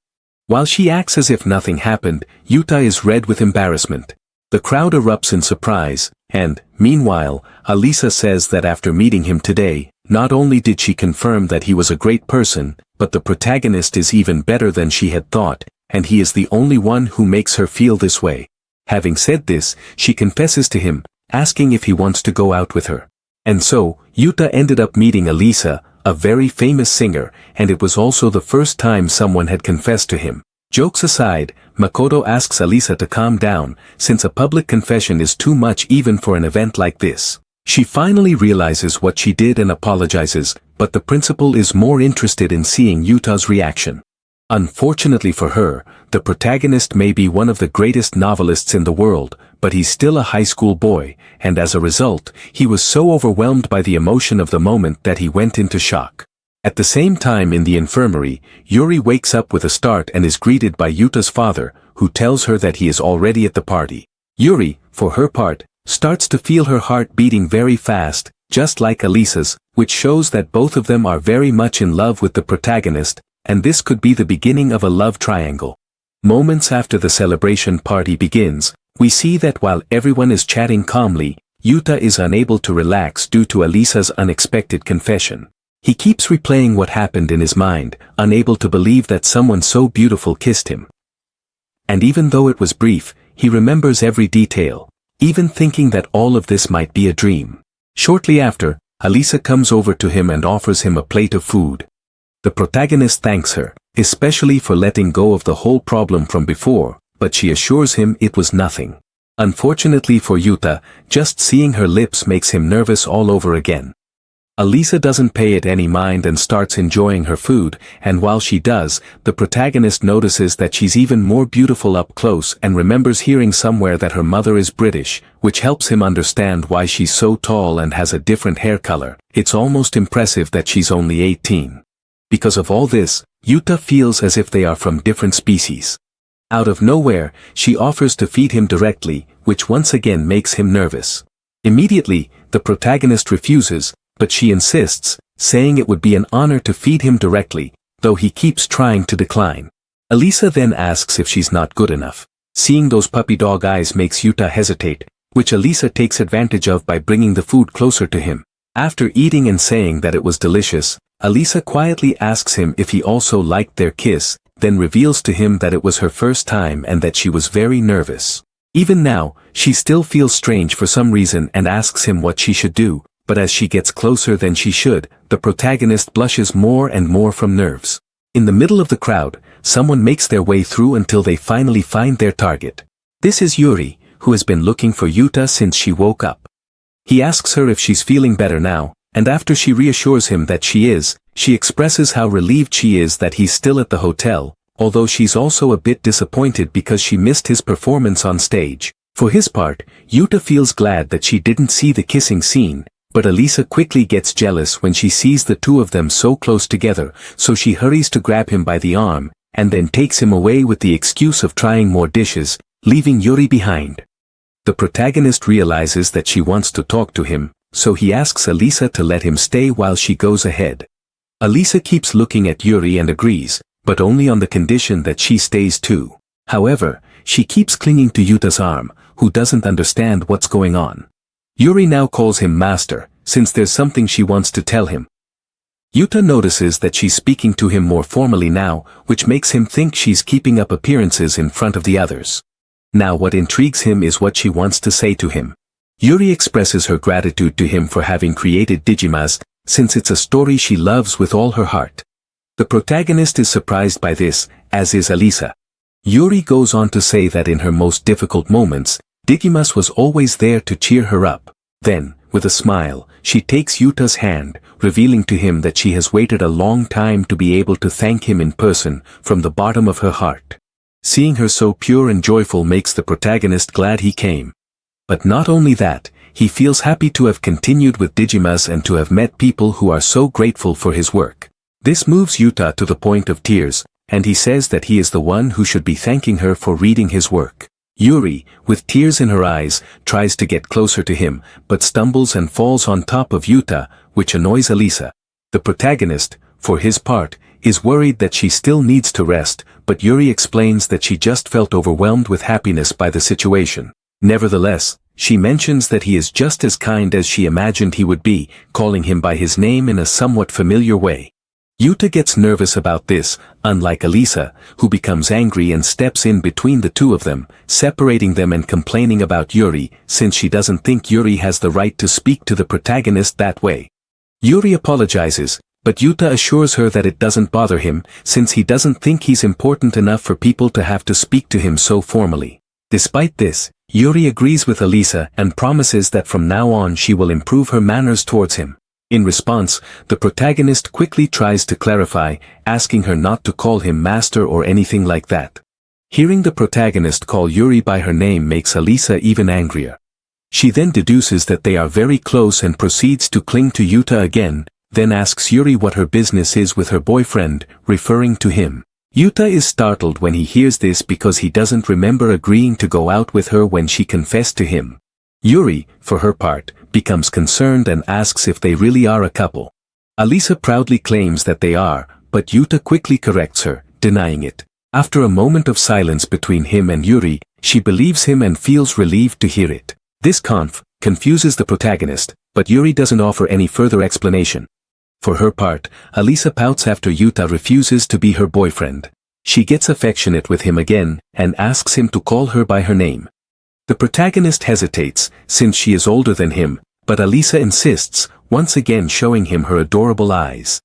While she acts as if nothing happened, Yuta is red with embarrassment. The crowd erupts in surprise, and, meanwhile, Alisa says that after meeting him today, not only did she confirm that he was a great person, but the protagonist is even better than she had thought, and he is the only one who makes her feel this way. Having said this, she confesses to him, asking if he wants to go out with her. And so, Yuta ended up meeting Alisa, a very famous singer, and it was also the first time someone had confessed to him. Jokes aside, Makoto asks Alisa to calm down, since a public confession is too much even for an event like this. She finally realizes what she did and apologizes, but the principal is more interested in seeing Yuta's reaction. Unfortunately for her, the protagonist may be one of the greatest novelists in the world, but he's still a high school boy, and as a result, he was so overwhelmed by the emotion of the moment that he went into shock. At the same time in the infirmary, Yuri wakes up with a start and is greeted by Yuta's father, who tells her that he is already at the party. Yuri, for her part, starts to feel her heart beating very fast, just like Alisa's, which shows that both of them are very much in love with the protagonist, and this could be the beginning of a love triangle. Moments after the celebration party begins, we see that while everyone is chatting calmly, Yuta is unable to relax due to Alisa's unexpected confession. He keeps replaying what happened in his mind, unable to believe that someone so beautiful kissed him. And even though it was brief, he remembers every detail, even thinking that all of this might be a dream. Shortly after, Alisa comes over to him and offers him a plate of food. The protagonist thanks her, especially for letting go of the whole problem from before, but she assures him it was nothing. Unfortunately for Yuta, just seeing her lips makes him nervous all over again. Alisa doesn't pay it any mind and starts enjoying her food, and while she does, the protagonist notices that she's even more beautiful up close and remembers hearing somewhere that her mother is British, which helps him understand why she's so tall and has a different hair color. It's almost impressive that she's only 18. Because of all this, Yuta feels as if they are from different species. Out of nowhere, she offers to feed him directly, which once again makes him nervous. Immediately, the protagonist refuses, but she insists, saying it would be an honor to feed him directly, though he keeps trying to decline. Alisa then asks if she's not good enough. Seeing those puppy dog eyes makes Yuta hesitate, which Alisa takes advantage of by bringing the food closer to him. After eating and saying that it was delicious, Alisa quietly asks him if he also liked their kiss, then reveals to him that it was her first time and that she was very nervous. Even now, she still feels strange for some reason and asks him what she should do, but as she gets closer than she should, the protagonist blushes more and more from nerves. In the middle of the crowd, someone makes their way through until they finally find their target. This is Yuri, who has been looking for Yuta since she woke up. He asks her if she's feeling better now, and after she reassures him that she is, she expresses how relieved she is that he's still at the hotel, although she's also a bit disappointed because she missed his performance on stage. For his part, Yuta feels glad that she didn't see the kissing scene, but Alisa quickly gets jealous when she sees the two of them so close together, so she hurries to grab him by the arm, and then takes him away with the excuse of trying more dishes, leaving Yuri behind. The protagonist realizes that she wants to talk to him, so he asks Alisa to let him stay while she goes ahead. Alisa keeps looking at Yuri and agrees, but only on the condition that she stays too. However, she keeps clinging to Yuta's arm, who doesn't understand what's going on. Yuri now calls him master, since there's something she wants to tell him. Yuta notices that she's speaking to him more formally now, which makes him think she's keeping up appearances in front of the others. Now what intrigues him is what she wants to say to him. Yuri expresses her gratitude to him for having created Digimas, since it's a story she loves with all her heart. The protagonist is surprised by this, as is Alisa. Yuri goes on to say that in her most difficult moments, Digimas was always there to cheer her up. Then, with a smile, she takes Yuta's hand, revealing to him that she has waited a long time to be able to thank him in person, from the bottom of her heart. Seeing her so pure and joyful makes the protagonist glad he came. But not only that, he feels happy to have continued with Digimas and to have met people who are so grateful for his work. This moves Yuta to the point of tears, and he says that he is the one who should be thanking her for reading his work. Yuri, with tears in her eyes, tries to get closer to him, but stumbles and falls on top of Yuta, which annoys Alisa. The protagonist, for his part, is worried that she still needs to rest, but Yuri explains that she just felt overwhelmed with happiness by the situation. Nevertheless, she mentions that he is just as kind as she imagined he would be, calling him by his name in a somewhat familiar way. Yuta gets nervous about this, unlike Elisa, who becomes angry and steps in between the two of them, separating them and complaining about Yuri, since she doesn't think Yuri has the right to speak to the protagonist that way. Yuri apologizes, but Yuta assures her that it doesn't bother him, since he doesn't think he's important enough for people to have to speak to him so formally. Despite this, Yuri agrees with Elisa and promises that from now on she will improve her manners towards him. In response, the protagonist quickly tries to clarify, asking her not to call him master or anything like that. Hearing the protagonist call Yuri by her name makes Elisa even angrier. She then deduces that they are very close and proceeds to cling to Yuta again, then asks Yuri what her business is with her boyfriend, referring to him. Yuta is startled when he hears this because he doesn't remember agreeing to go out with her when she confessed to him. Yuri, for her part, becomes concerned and asks if they really are a couple. Elisa proudly claims that they are, but Yuta quickly corrects her, denying it. After a moment of silence between him and Yuri, she believes him and feels relieved to hear it. This confuses the protagonist, but Yuri doesn't offer any further explanation. For her part, Elisa pouts after Yuta refuses to be her boyfriend. She gets affectionate with him again, and asks him to call her by her name. The protagonist hesitates, since she is older than him, but Elisa insists, once again showing him her adorable eyes.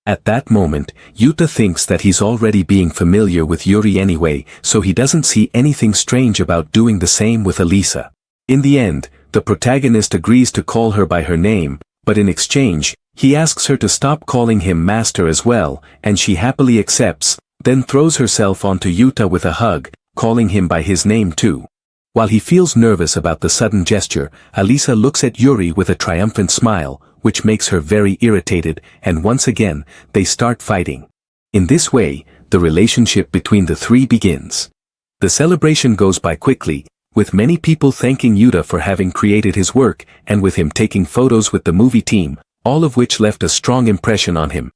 At that moment, Yuta thinks that he's already being familiar with Yuri anyway, so he doesn't see anything strange about doing the same with Elisa. In the end, the protagonist agrees to call her by her name, but in exchange, he asks her to stop calling him master as well, and she happily accepts, then throws herself onto Yuta with a hug, calling him by his name too. While he feels nervous about the sudden gesture, Elisa looks at Yuri with a triumphant smile, which makes her very irritated, and once again, they start fighting. In this way, the relationship between the three begins. The celebration goes by quickly, with many people thanking Yuta for having created his work, and with him taking photos with the movie team, all of which left a strong impression on him.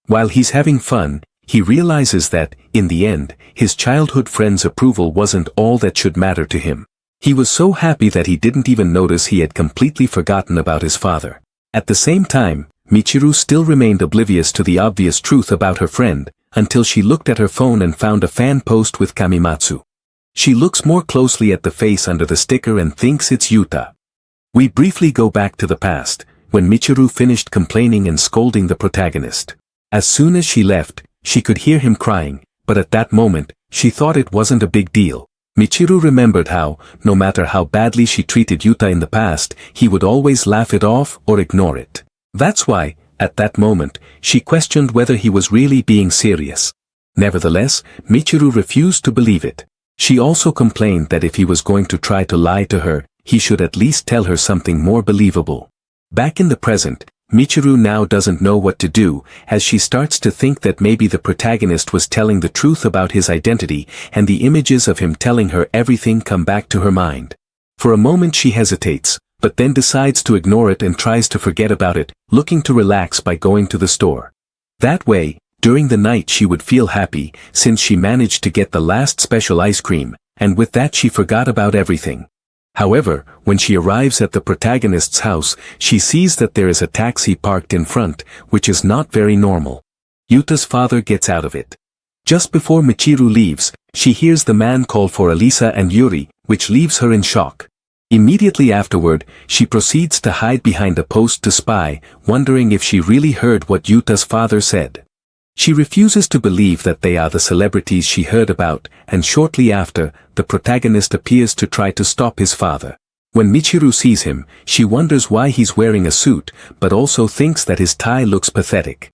While he's having fun, he realizes that, in the end, his childhood friend's approval wasn't all that should matter to him. He was so happy that he didn't even notice he had completely forgotten about his father. At the same time, Michiru still remained oblivious to the obvious truth about her friend, until she looked at her phone and found a fan post with Kamimatsu. She looks more closely at the face under the sticker and thinks it's Yuta. We briefly go back to the past, when Michiru finished complaining and scolding the protagonist. As soon as she left, she could hear him crying, but at that moment, she thought it wasn't a big deal. Michiru remembered how, no matter how badly she treated Yuta in the past, he would always laugh it off or ignore it. That's why, at that moment, she questioned whether he was really being serious. Nevertheless, Michiru refused to believe it. She also complained that if he was going to try to lie to her, he should at least tell her something more believable. Back in the present, Michiru now doesn't know what to do, as she starts to think that maybe the protagonist was telling the truth about his identity, and the images of him telling her everything come back to her mind. For a moment she hesitates, but then decides to ignore it and tries to forget about it, looking to relax by going to the store. That way, during the night she would feel happy, since she managed to get the last special ice cream, and with that she forgot about everything. However, when she arrives at the protagonist's house, she sees that there is a taxi parked in front, which is not very normal. Yuta's father gets out of it. Just before Michiru leaves, she hears the man call for Elisa and Yuri, which leaves her in shock. Immediately afterward, she proceeds to hide behind a post to spy, wondering if she really heard what Yuta's father said. She refuses to believe that they are the celebrities she heard about, and shortly after, the protagonist appears to try to stop his father. When Michiru sees him, she wonders why he's wearing a suit, but also thinks that his tie looks pathetic.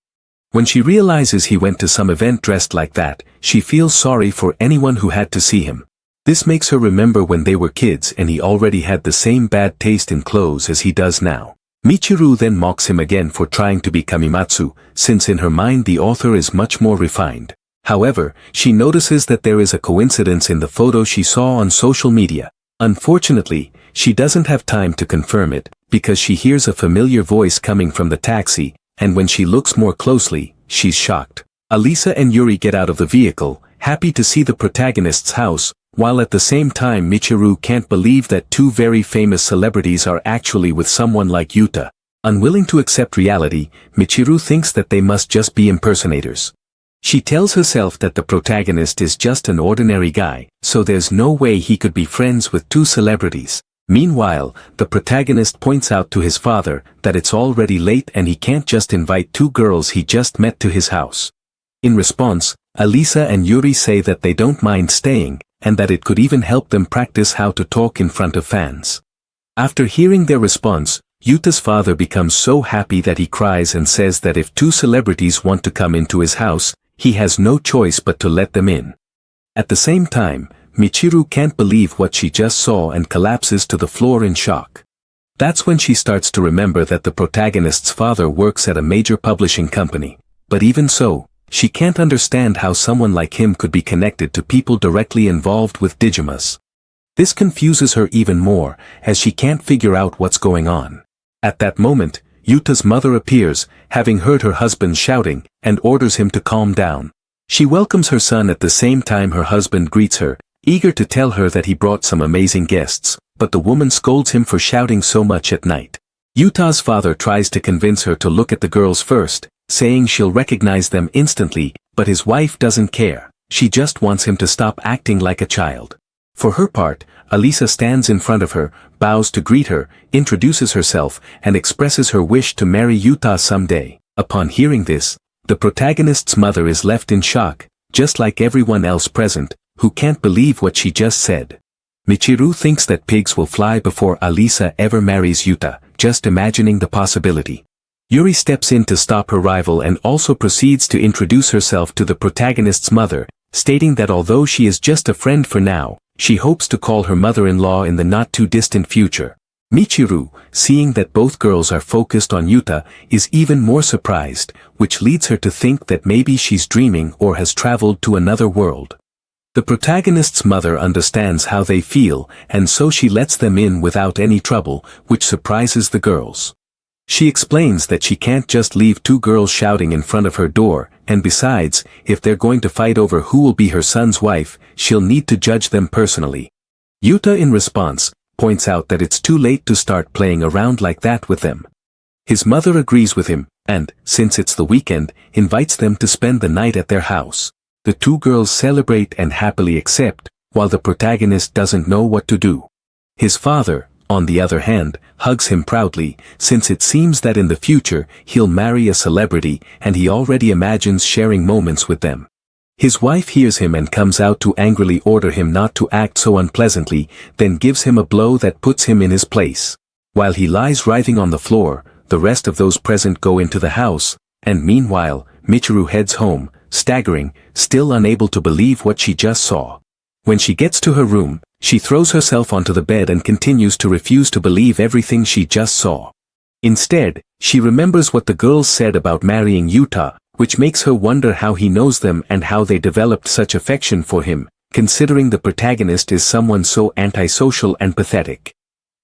When she realizes he went to some event dressed like that, she feels sorry for anyone who had to see him. This makes her remember when they were kids and he already had the same bad taste in clothes as he does now. Michiru then mocks him again for trying to be Kamimatsu, since in her mind the author is much more refined. However, she notices that there is a coincidence in the photo she saw on social media. Unfortunately, she doesn't have time to confirm it, because she hears a familiar voice coming from the taxi, and when she looks more closely, she's shocked. Elisa and Yuri get out of the vehicle, happy to see the protagonist's house, while at the same time Michiru can't believe that two very famous celebrities are actually with someone like Yuta. Unwilling to accept reality, Michiru thinks that they must just be impersonators. She tells herself that the protagonist is just an ordinary guy, so there's no way he could be friends with two celebrities. Meanwhile, the protagonist points out to his father that it's already late and he can't just invite two girls he just met to his house. In response, Alisa and Yuri say that they don't mind staying, and that it could even help them practice how to talk in front of fans. After hearing their response, Yuta's father becomes so happy that he cries and says that if two celebrities want to come into his house, he has no choice but to let them in. At the same time, Michiru can't believe what she just saw and collapses to the floor in shock. That's when she starts to remember that the protagonist's father works at a major publishing company. But even so, she can't understand how someone like him could be connected to people directly involved with Digimas. This confuses her even more, as she can't figure out what's going on. At that moment, Yuta's mother appears, having heard her husband shouting, and orders him to calm down. She welcomes her son at the same time her husband greets her, eager to tell her that he brought some amazing guests, but the woman scolds him for shouting so much at night. Yuta's father tries to convince her to look at the girls first, saying she'll recognize them instantly, but his wife doesn't care. She just wants him to stop acting like a child. For her part, Alisa stands in front of her, bows to greet her, introduces herself, and expresses her wish to marry Yuta someday. Upon hearing this, the protagonist's mother is left in shock, just like everyone else present, who can't believe what she just said. Michiru thinks that pigs will fly before Alisa ever marries Yuta, just imagining the possibility. Yuri steps in to stop her rival and also proceeds to introduce herself to the protagonist's mother, stating that although she is just a friend for now, she hopes to call her mother-in-law in the not-too-distant future. Michiru, seeing that both girls are focused on Yuta, is even more surprised, which leads her to think that maybe she's dreaming or has traveled to another world. The protagonist's mother understands how they feel, and so she lets them in without any trouble, which surprises the girls. She explains that she can't just leave two girls shouting in front of her door, and besides, if they're going to fight over who will be her son's wife, she'll need to judge them personally. Yuta in response, points out that it's too late to start playing around like that with them. His mother agrees with him, and, since it's the weekend, invites them to spend the night at their house. The two girls celebrate and happily accept, while the protagonist doesn't know what to do. His father, on the other hand, hugs him proudly, since it seems that in the future he'll marry a celebrity and he already imagines sharing moments with them. His wife hears him and comes out to angrily order him not to act so unpleasantly, then gives him a blow that puts him in his place. While he lies writhing on the floor, the rest of those present go into the house, and meanwhile, Michiru heads home, staggering, still unable to believe what she just saw. When she gets to her room, she throws herself onto the bed and continues to refuse to believe everything she just saw. Instead, she remembers what the girls said about marrying Yuta, which makes her wonder how he knows them and how they developed such affection for him, considering the protagonist is someone so antisocial and pathetic.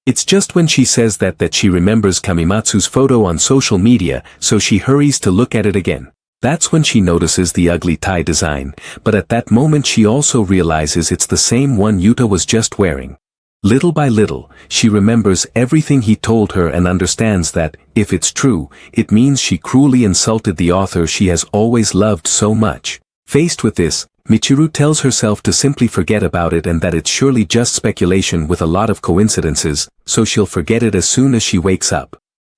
It's just when she says that she remembers Kamimatsu's photo on social media, so she hurries to look at it again. That's when she notices the ugly tie design, but at that moment she also realizes it's the same one Yuta was just wearing. Little by little, she remembers everything he told her and understands that, if it's true, it means she cruelly insulted the author she has always loved so much. Faced with this, Michiru tells herself to simply forget about it and that it's surely just speculation with a lot of coincidences, so she'll forget it as soon as she wakes up.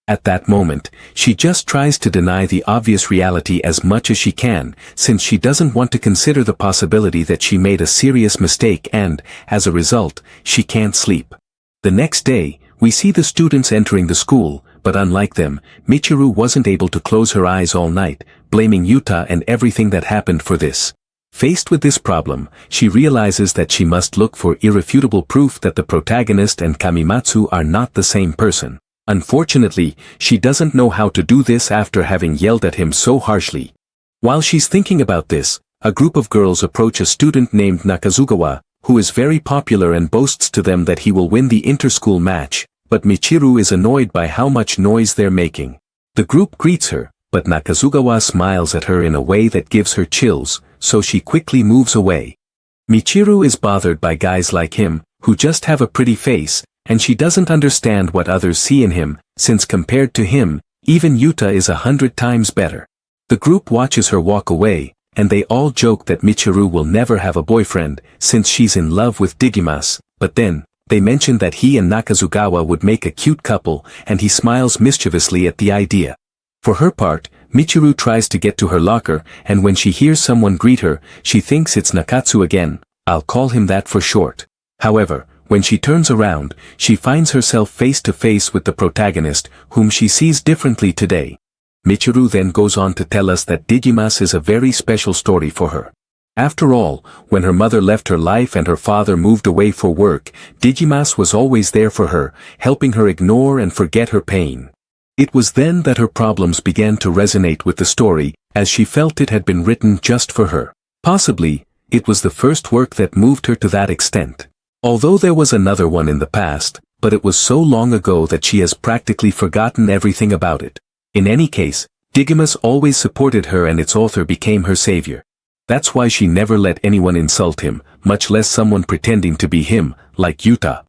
At that moment, she just tries to deny the obvious reality as much as she can, since she doesn't want to consider the possibility that she made a serious mistake and, as a result, she can't sleep. The next day, we see the students entering the school, but unlike them, Michiru wasn't able to close her eyes all night, blaming Yuta and everything that happened for this. Faced with this problem, she realizes that she must look for irrefutable proof that the protagonist and Kamimatsu are not the same person. Unfortunately, she doesn't know how to do this after having yelled at him so harshly. While she's thinking about this, a group of girls approach a student named Nakazugawa, who is very popular and boasts to them that he will win the inter-school match, but Michiru is annoyed by how much noise they're making. The group greets her, but Nakazugawa smiles at her in a way that gives her chills, so she quickly moves away. Michiru is bothered by guys like him, who just have a pretty face, and she doesn't understand what others see in him, since compared to him, even Yuta is 100 times better. The group watches her walk away, and they all joke that Michiru will never have a boyfriend since she's in love with Digimas, but then, they mention that he and Nakazugawa would make a cute couple, and he smiles mischievously at the idea. For her part, Michiru tries to get to her locker, and when she hears someone greet her, she thinks it's Nakatsu again. I'll call him that for short. However, when she turns around, she finds herself face to face with the protagonist, whom she sees differently today. Michiru then goes on to tell us that Digimas is a very special story for her. After all, when her mother left her life and her father moved away for work, Digimas was always there for her, helping her ignore and forget her pain. It was then that her problems began to resonate with the story, as she felt it had been written just for her. Possibly, it was the first work that moved her to that extent. Although there was another one in the past, but it was so long ago that she has practically forgotten everything about it. In any case, Digimas always supported her and its author became her savior. That's why she never let anyone insult him, much less someone pretending to be him, like Yuta.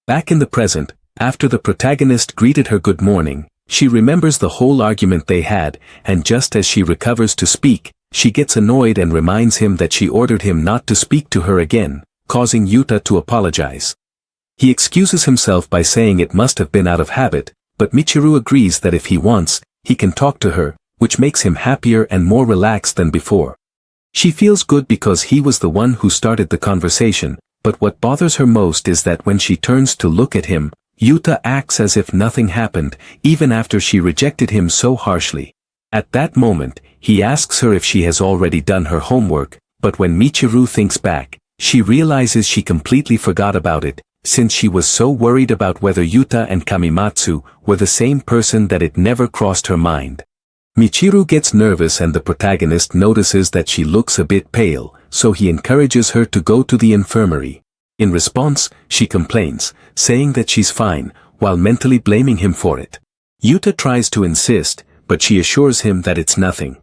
Back in the present, after the protagonist greeted her good morning, she remembers the whole argument they had, and just as she recovers to speak, she gets annoyed and reminds him that she ordered him not to speak to her again, causing Yuta to apologize. He excuses himself by saying it must have been out of habit, but Michiru agrees that if he wants, he can talk to her, which makes him happier and more relaxed than before. She feels good because he was the one who started the conversation, but what bothers her most is that when she turns to look at him, Yuta acts as if nothing happened, even after she rejected him so harshly. At that moment, he asks her if she has already done her homework, but when Michiru thinks back, she realizes she completely forgot about it, since she was so worried about whether Yuta and Kamimatsu were the same person that it never crossed her mind. Michiru gets nervous and the protagonist notices that she looks a bit pale, so he encourages her to go to the infirmary. In response, she complains, saying that she's fine, while mentally blaming him for it. Yuta tries to insist, but she assures him that it's nothing.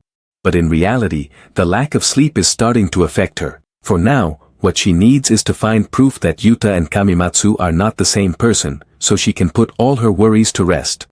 But in reality, the lack of sleep is starting to affect her. For now, what she needs is to find proof that Yuta and Kamimatsu are not the same person, so she can put all her worries to rest.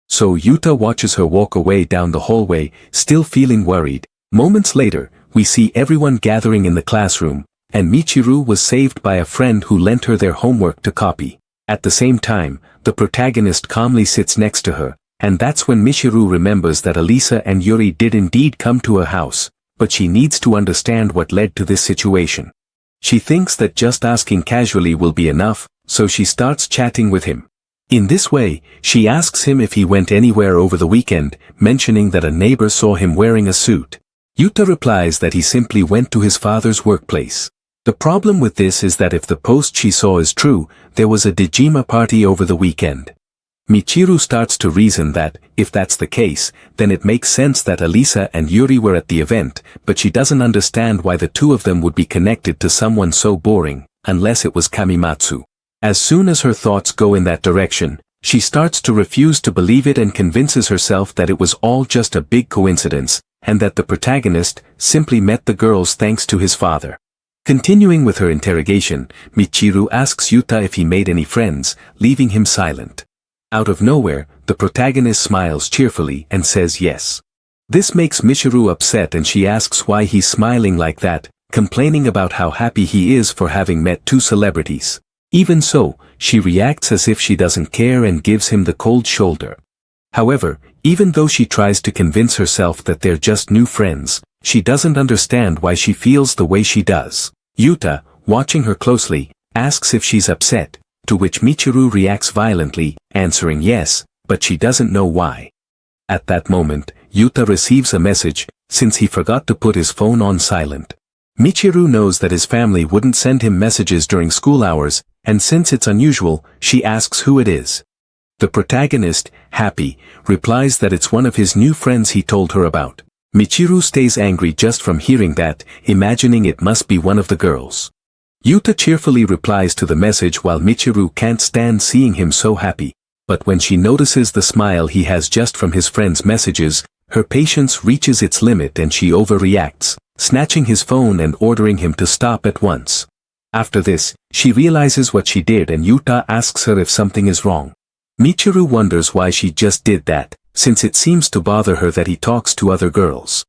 So Yuta watches her walk away down the hallway, still feeling worried. Moments later, we see everyone gathering in the classroom, and Michiru was saved by a friend who lent her their homework to copy. At the same time, the protagonist calmly sits next to her, and that's when Michiru remembers that Elisa and Yuri did indeed come to her house, but she needs to understand what led to this situation. She thinks that just asking casually will be enough, so she starts chatting with him. In this way, she asks him if he went anywhere over the weekend, mentioning that a neighbor saw him wearing a suit. Yuta replies that he simply went to his father's workplace. The problem with this is that if the post she saw is true, there was a Dejima party over the weekend. Michiru starts to reason that, if that's the case, then it makes sense that Elisa and Yuri were at the event, but she doesn't understand why the two of them would be connected to someone so boring, unless it was Kamimatsu. As soon as her thoughts go in that direction, she starts to refuse to believe it and convinces herself that it was all just a big coincidence, and that the protagonist simply met the girls thanks to his father. Continuing with her interrogation, Michiru asks Yuta if he made any friends, leaving him silent. Out of nowhere, the protagonist smiles cheerfully and says yes. This makes Michiru upset and she asks why he's smiling like that, complaining about how happy he is for having met two celebrities. Even so, she reacts as if she doesn't care and gives him the cold shoulder. However, even though she tries to convince herself that they're just new friends, she doesn't understand why she feels the way she does. Yuta, watching her closely, asks if she's upset, to which Michiru reacts violently, answering yes, but she doesn't know why. At that moment, Yuta receives a message, since he forgot to put his phone on silent. Michiru knows that his family wouldn't send him messages during school hours, and since it's unusual, she asks who it is. The protagonist, happy, replies that it's one of his new friends he told her about. Michiru stays angry just from hearing that, imagining it must be one of the girls. Yuta cheerfully replies to the message while Michiru can't stand seeing him so happy. But when she notices the smile he has just from his friend's messages, her patience reaches its limit and she overreacts, snatching his phone and ordering him to stop at once. After this, she realizes what she did and Yuta asks her if something is wrong. Michiru wonders why she just did that, since it seems to bother her that he talks to other girls.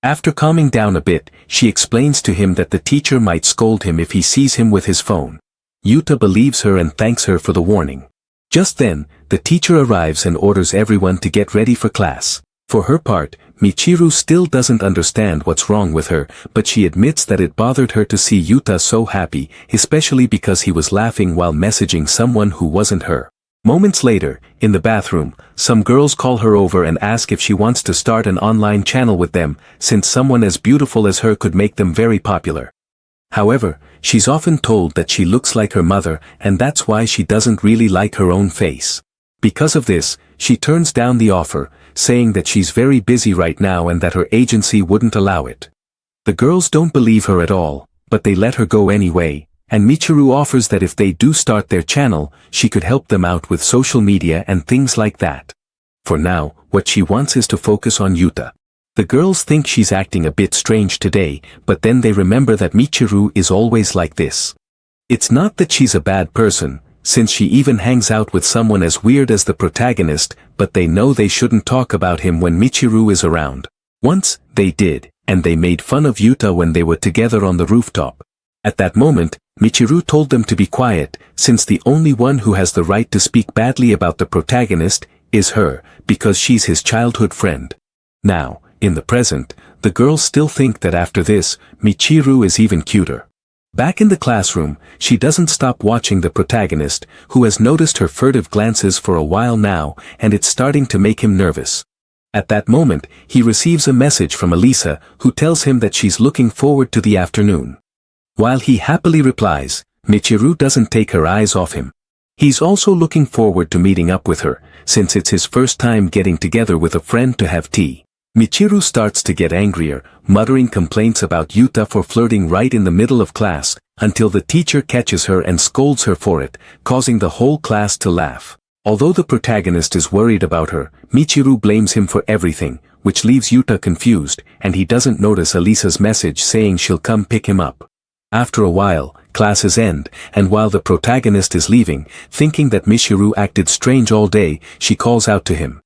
After calming down a bit, she explains to him that the teacher might scold him if he sees him with his phone. Yuta believes her and thanks her for the warning. Just then, the teacher arrives and orders everyone to get ready for class. For her part, Michiru still doesn't understand what's wrong with her, but she admits that it bothered her to see Yuta so happy, especially because he was laughing while messaging someone who wasn't her. Moments later, in the bathroom, some girls call her over and ask if she wants to start an online channel with them, since someone as beautiful as her could make them very popular. However, she's often told that she looks like her mother, and that's why she doesn't really like her own face. Because of this, she turns down the offer, saying that she's very busy right now and that her agency wouldn't allow it. The girls don't believe her at all, but they let her go anyway, and Michiru offers that if they do start their channel, she could help them out with social media and things like that. For now, what she wants is to focus on Yuta. The girls think she's acting a bit strange today, but then they remember that Michiru is always like this. It's not that she's a bad person, since she even hangs out with someone as weird as the protagonist, but they know they shouldn't talk about him when Michiru is around. Once, they did, and they made fun of Yuta when they were together on the rooftop. At that moment, Michiru told them to be quiet, since the only one who has the right to speak badly about the protagonist is her, because she's his childhood friend. Now, in the present, the girls still think that after this, Michiru is even cuter. Back in the classroom, she doesn't stop watching the protagonist, who has noticed her furtive glances for a while now, and it's starting to make him nervous. At that moment, he receives a message from Elisa, who tells him that she's looking forward to the afternoon. While he happily replies, Michiru doesn't take her eyes off him. He's also looking forward to meeting up with her, since it's his first time getting together with a friend to have tea. Michiru starts to get angrier, muttering complaints about Yuta for flirting right in the middle of class, until the teacher catches her and scolds her for it, causing the whole class to laugh. Although the protagonist is worried about her, Michiru blames him for everything, which leaves Yuta confused, and he doesn't notice Elisa's message saying she'll come pick him up. After a while, classes end, and while the protagonist is leaving, thinking that Michiru acted strange all day, she calls out to him.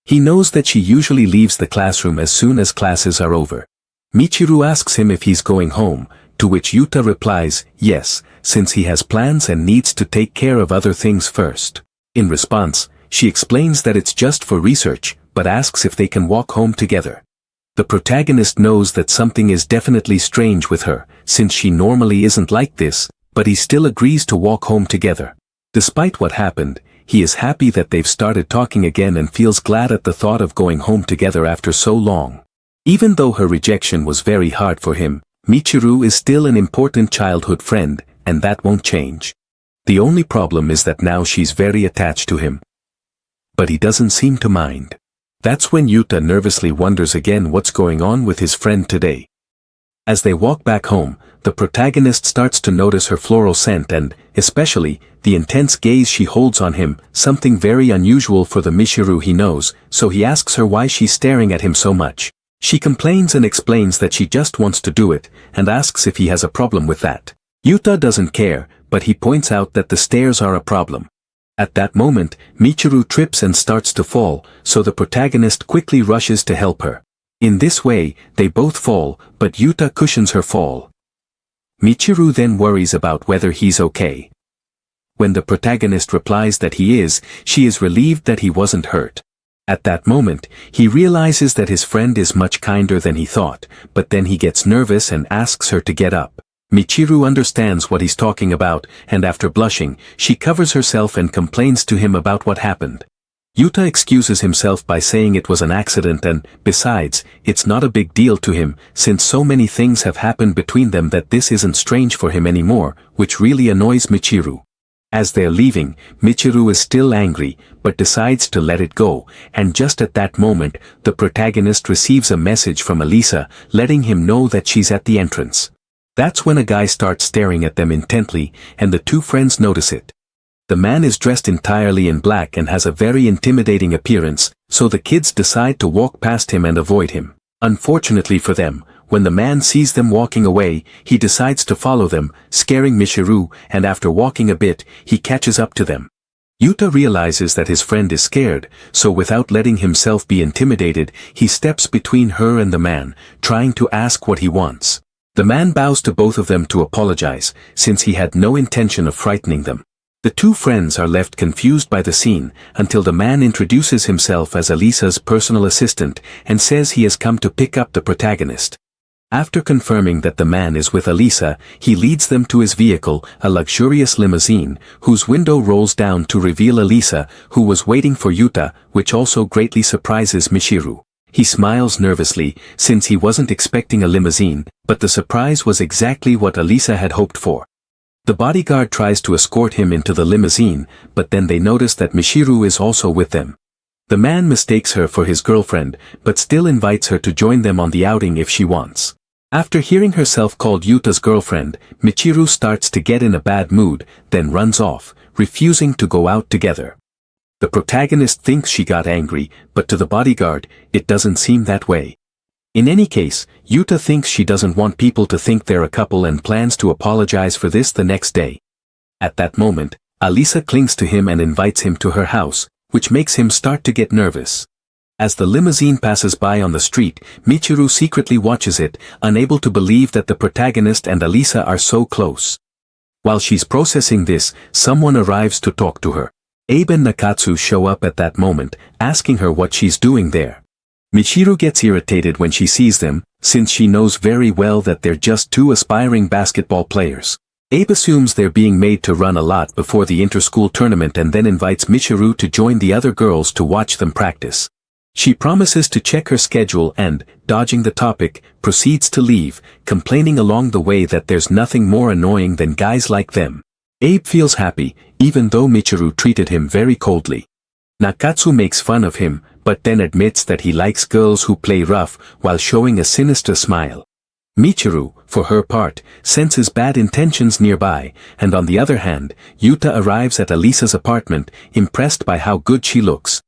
He knows that she usually leaves the classroom as soon as classes are over. Michiru asks him if he's going home, to which Yuta replies, yes, since he has plans and needs to take care of other things first. In response, she explains that it's just for research, but asks if they can walk home together. The protagonist knows that something is definitely strange with her, since she normally isn't like this, but he still agrees to walk home together. Despite what happened, he is happy that they've started talking again and feels glad at the thought of going home together after so long. Even though her rejection was very hard for him, Michiru is still an important childhood friend, and that won't change. The only problem is that now she's very attached to him. But he doesn't seem to mind. That's when Yuta nervously wonders again what's going on with his friend today. As they walk back home, the protagonist starts to notice her floral scent and, especially, the intense gaze she holds on him, something very unusual for the Michiru he knows, so he asks her why she's staring at him so much. She complains and explains that she just wants to do it, and asks if he has a problem with that. Yuta doesn't care, but he points out that the stares are a problem. At that moment, Michiru trips and starts to fall, so the protagonist quickly rushes to help her. In this way, they both fall, but Yuta cushions her fall. Michiru then worries about whether he's okay. When the protagonist replies that he is, she is relieved that he wasn't hurt. At that moment, he realizes that his friend is much kinder than he thought, but then he gets nervous and asks her to get up. Michiru understands what he's talking about, and after blushing, she covers herself and complains to him about what happened. Yuta excuses himself by saying it was an accident and, besides, it's not a big deal to him, since so many things have happened between them that this isn't strange for him anymore, which really annoys Michiru. As they're leaving, Michiru is still angry, but decides to let it go, and just at that moment, the protagonist receives a message from Elisa, letting him know that she's at the entrance. That's when a guy starts staring at them intently, and the two friends notice it. The man is dressed entirely in black and has a very intimidating appearance, so the kids decide to walk past him and avoid him. Unfortunately for them, when the man sees them walking away, he decides to follow them, scaring Michiru, and after walking a bit, he catches up to them. Yuta realizes that his friend is scared, so without letting himself be intimidated, he steps between her and the man, trying to ask what he wants. The man bows to both of them to apologize, since he had no intention of frightening them. The two friends are left confused by the scene, until the man introduces himself as Alisa's personal assistant, and says he has come to pick up the protagonist. After confirming that the man is with Alisa, he leads them to his vehicle, a luxurious limousine, whose window rolls down to reveal Alisa, who was waiting for Yuta, which also greatly surprises Michiru. He smiles nervously, since he wasn't expecting a limousine, but the surprise was exactly what Alisa had hoped for. The bodyguard tries to escort him into the limousine, but then they notice that Michiru is also with them. The man mistakes her for his girlfriend, but still invites her to join them on the outing if she wants. After hearing herself called Yuta's girlfriend, Michiru starts to get in a bad mood, then runs off, refusing to go out together. The protagonist thinks she got angry, but to the bodyguard, it doesn't seem that way. In any case, Yuta thinks she doesn't want people to think they're a couple and plans to apologize for this the next day. At that moment, Alisa clings to him and invites him to her house, which makes him start to get nervous. As the limousine passes by on the street, Michiru secretly watches it, unable to believe that the protagonist and Alisa are so close. While she's processing this, someone arrives to talk to her. Abe and Nakatsu show up at that moment, asking her what she's doing there. Michiru gets irritated when she sees them, since she knows very well that they're just two aspiring basketball players. Abe assumes they're being made to run a lot before the inter-school tournament and then invites Michiru to join the other girls to watch them practice. She promises to check her schedule and, dodging the topic, proceeds to leave, complaining along the way that there's nothing more annoying than guys like them. Abe feels happy, even though Michiru treated him very coldly. Nakatsu makes fun of him, but then admits that he likes girls who play rough while showing a sinister smile. Michiru, for her part, senses bad intentions nearby, and on the other hand, Yuta arrives at Alisa's apartment, impressed by how good she looks.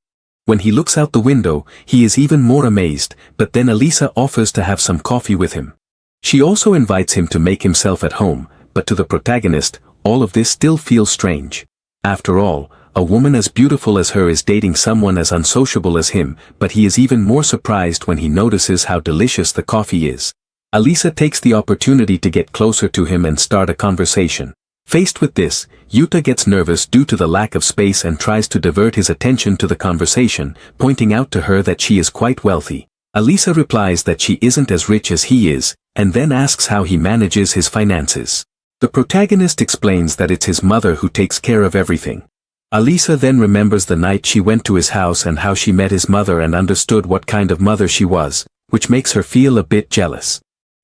When he looks out the window, he is even more amazed, but then Alisa offers to have some coffee with him. She also invites him to make himself at home, but to the protagonist, all of this still feels strange. After all, a woman as beautiful as her is dating someone as unsociable as him, but he is even more surprised when he notices how delicious the coffee is. Alisa takes the opportunity to get closer to him and start a conversation. Faced with this, Yuta gets nervous due to the lack of space and tries to divert his attention to the conversation, pointing out to her that she is quite wealthy. Alisa replies that she isn't as rich as he is, and then asks how he manages his finances. The protagonist explains that it's his mother who takes care of everything. Alisa then remembers the night she went to his house and how she met his mother and understood what kind of mother she was, which makes her feel a bit jealous.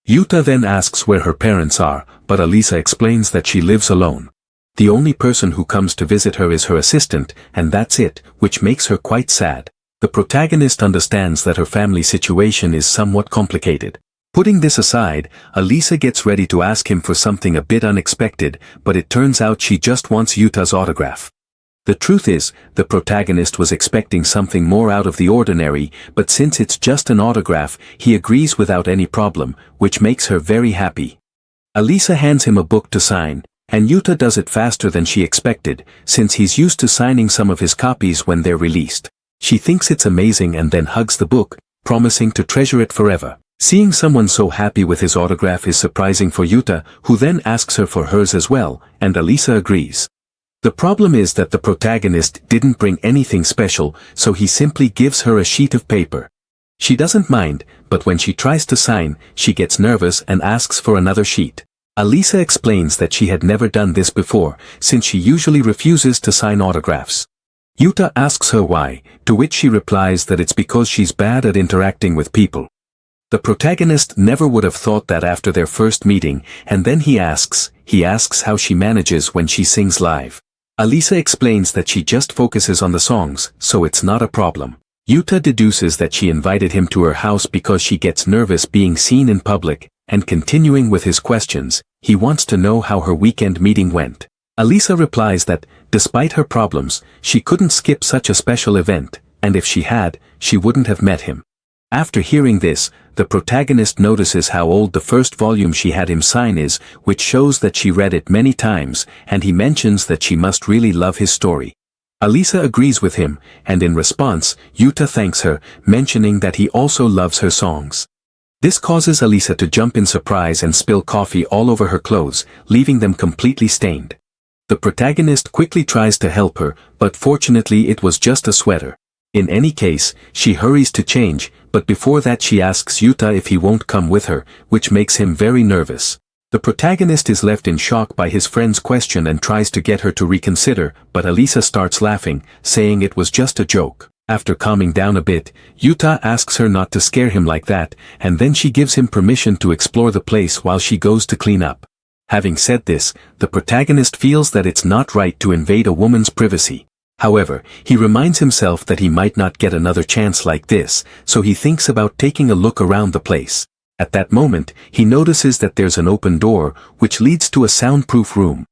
Yuta then asks where her parents are, but Alisa explains that she lives alone. The only person who comes to visit her is her assistant, and that's it, which makes her quite sad. The protagonist understands that her family situation is somewhat complicated. Putting this aside, Alisa gets ready to ask him for something a bit unexpected, but it turns out she just wants Yuta's autograph. The truth is, the protagonist was expecting something more out of the ordinary, but since it's just an autograph, he agrees without any problem, which makes her very happy. Alisa hands him a book to sign, and Yuta does it faster than she expected, since he's used to signing some of his copies when they're released. She thinks it's amazing and then hugs the book, promising to treasure it forever. Seeing someone so happy with his autograph is surprising for Yuta, who then asks her for hers as well, and Alisa agrees. The problem is that the protagonist didn't bring anything special, so he simply gives her a sheet of paper. She doesn't mind, but when she tries to sign, she gets nervous and asks for another sheet. Alisa explains that she had never done this before, since she usually refuses to sign autographs. Yuta asks her why, to which she replies that it's because she's bad at interacting with people. The protagonist never would have thought that after their first meeting, and then he asks how she manages when she sings live. Alisa explains that she just focuses on the songs, so it's not a problem. Yuta deduces that she invited him to her house because she gets nervous being seen in public, and continuing with his questions, he wants to know how her weekend meeting went. Alisa replies that, despite her problems, she couldn't skip such a special event, and if she had, she wouldn't have met him. After hearing this, the protagonist notices how old the first volume she had him sign is, which shows that she read it many times, and he mentions that she must really love his story. Alisa agrees with him, and in response, Yuta thanks her, mentioning that he also loves her songs. This causes Alisa to jump in surprise and spill coffee all over her clothes, leaving them completely stained. The protagonist quickly tries to help her, but fortunately it was just a sweater. In any case, she hurries to change, but before that she asks Yuta if he won't come with her, which makes him very nervous. The protagonist is left in shock by his friend's question and tries to get her to reconsider, but Alisa starts laughing, saying it was just a joke. After calming down a bit, Yuta asks her not to scare him like that, and then she gives him permission to explore the place while she goes to clean up. Having said this, the protagonist feels that it's not right to invade a woman's privacy. However, he reminds himself that he might not get another chance like this, so he thinks about taking a look around the place. At that moment, he notices that there's an open door, which leads to a soundproof room.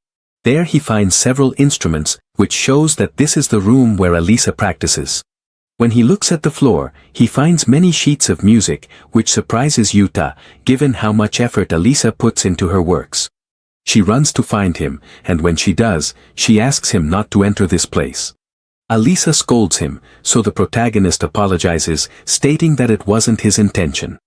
There he finds several instruments, which shows that this is the room where Alisa practices. When he looks at the floor, he finds many sheets of music, which surprises Yuta, given how much effort Alisa puts into her works. She runs to find him, and when she does, she asks him not to enter this place. Alisa scolds him, so the protagonist apologizes, stating that it wasn't his intention.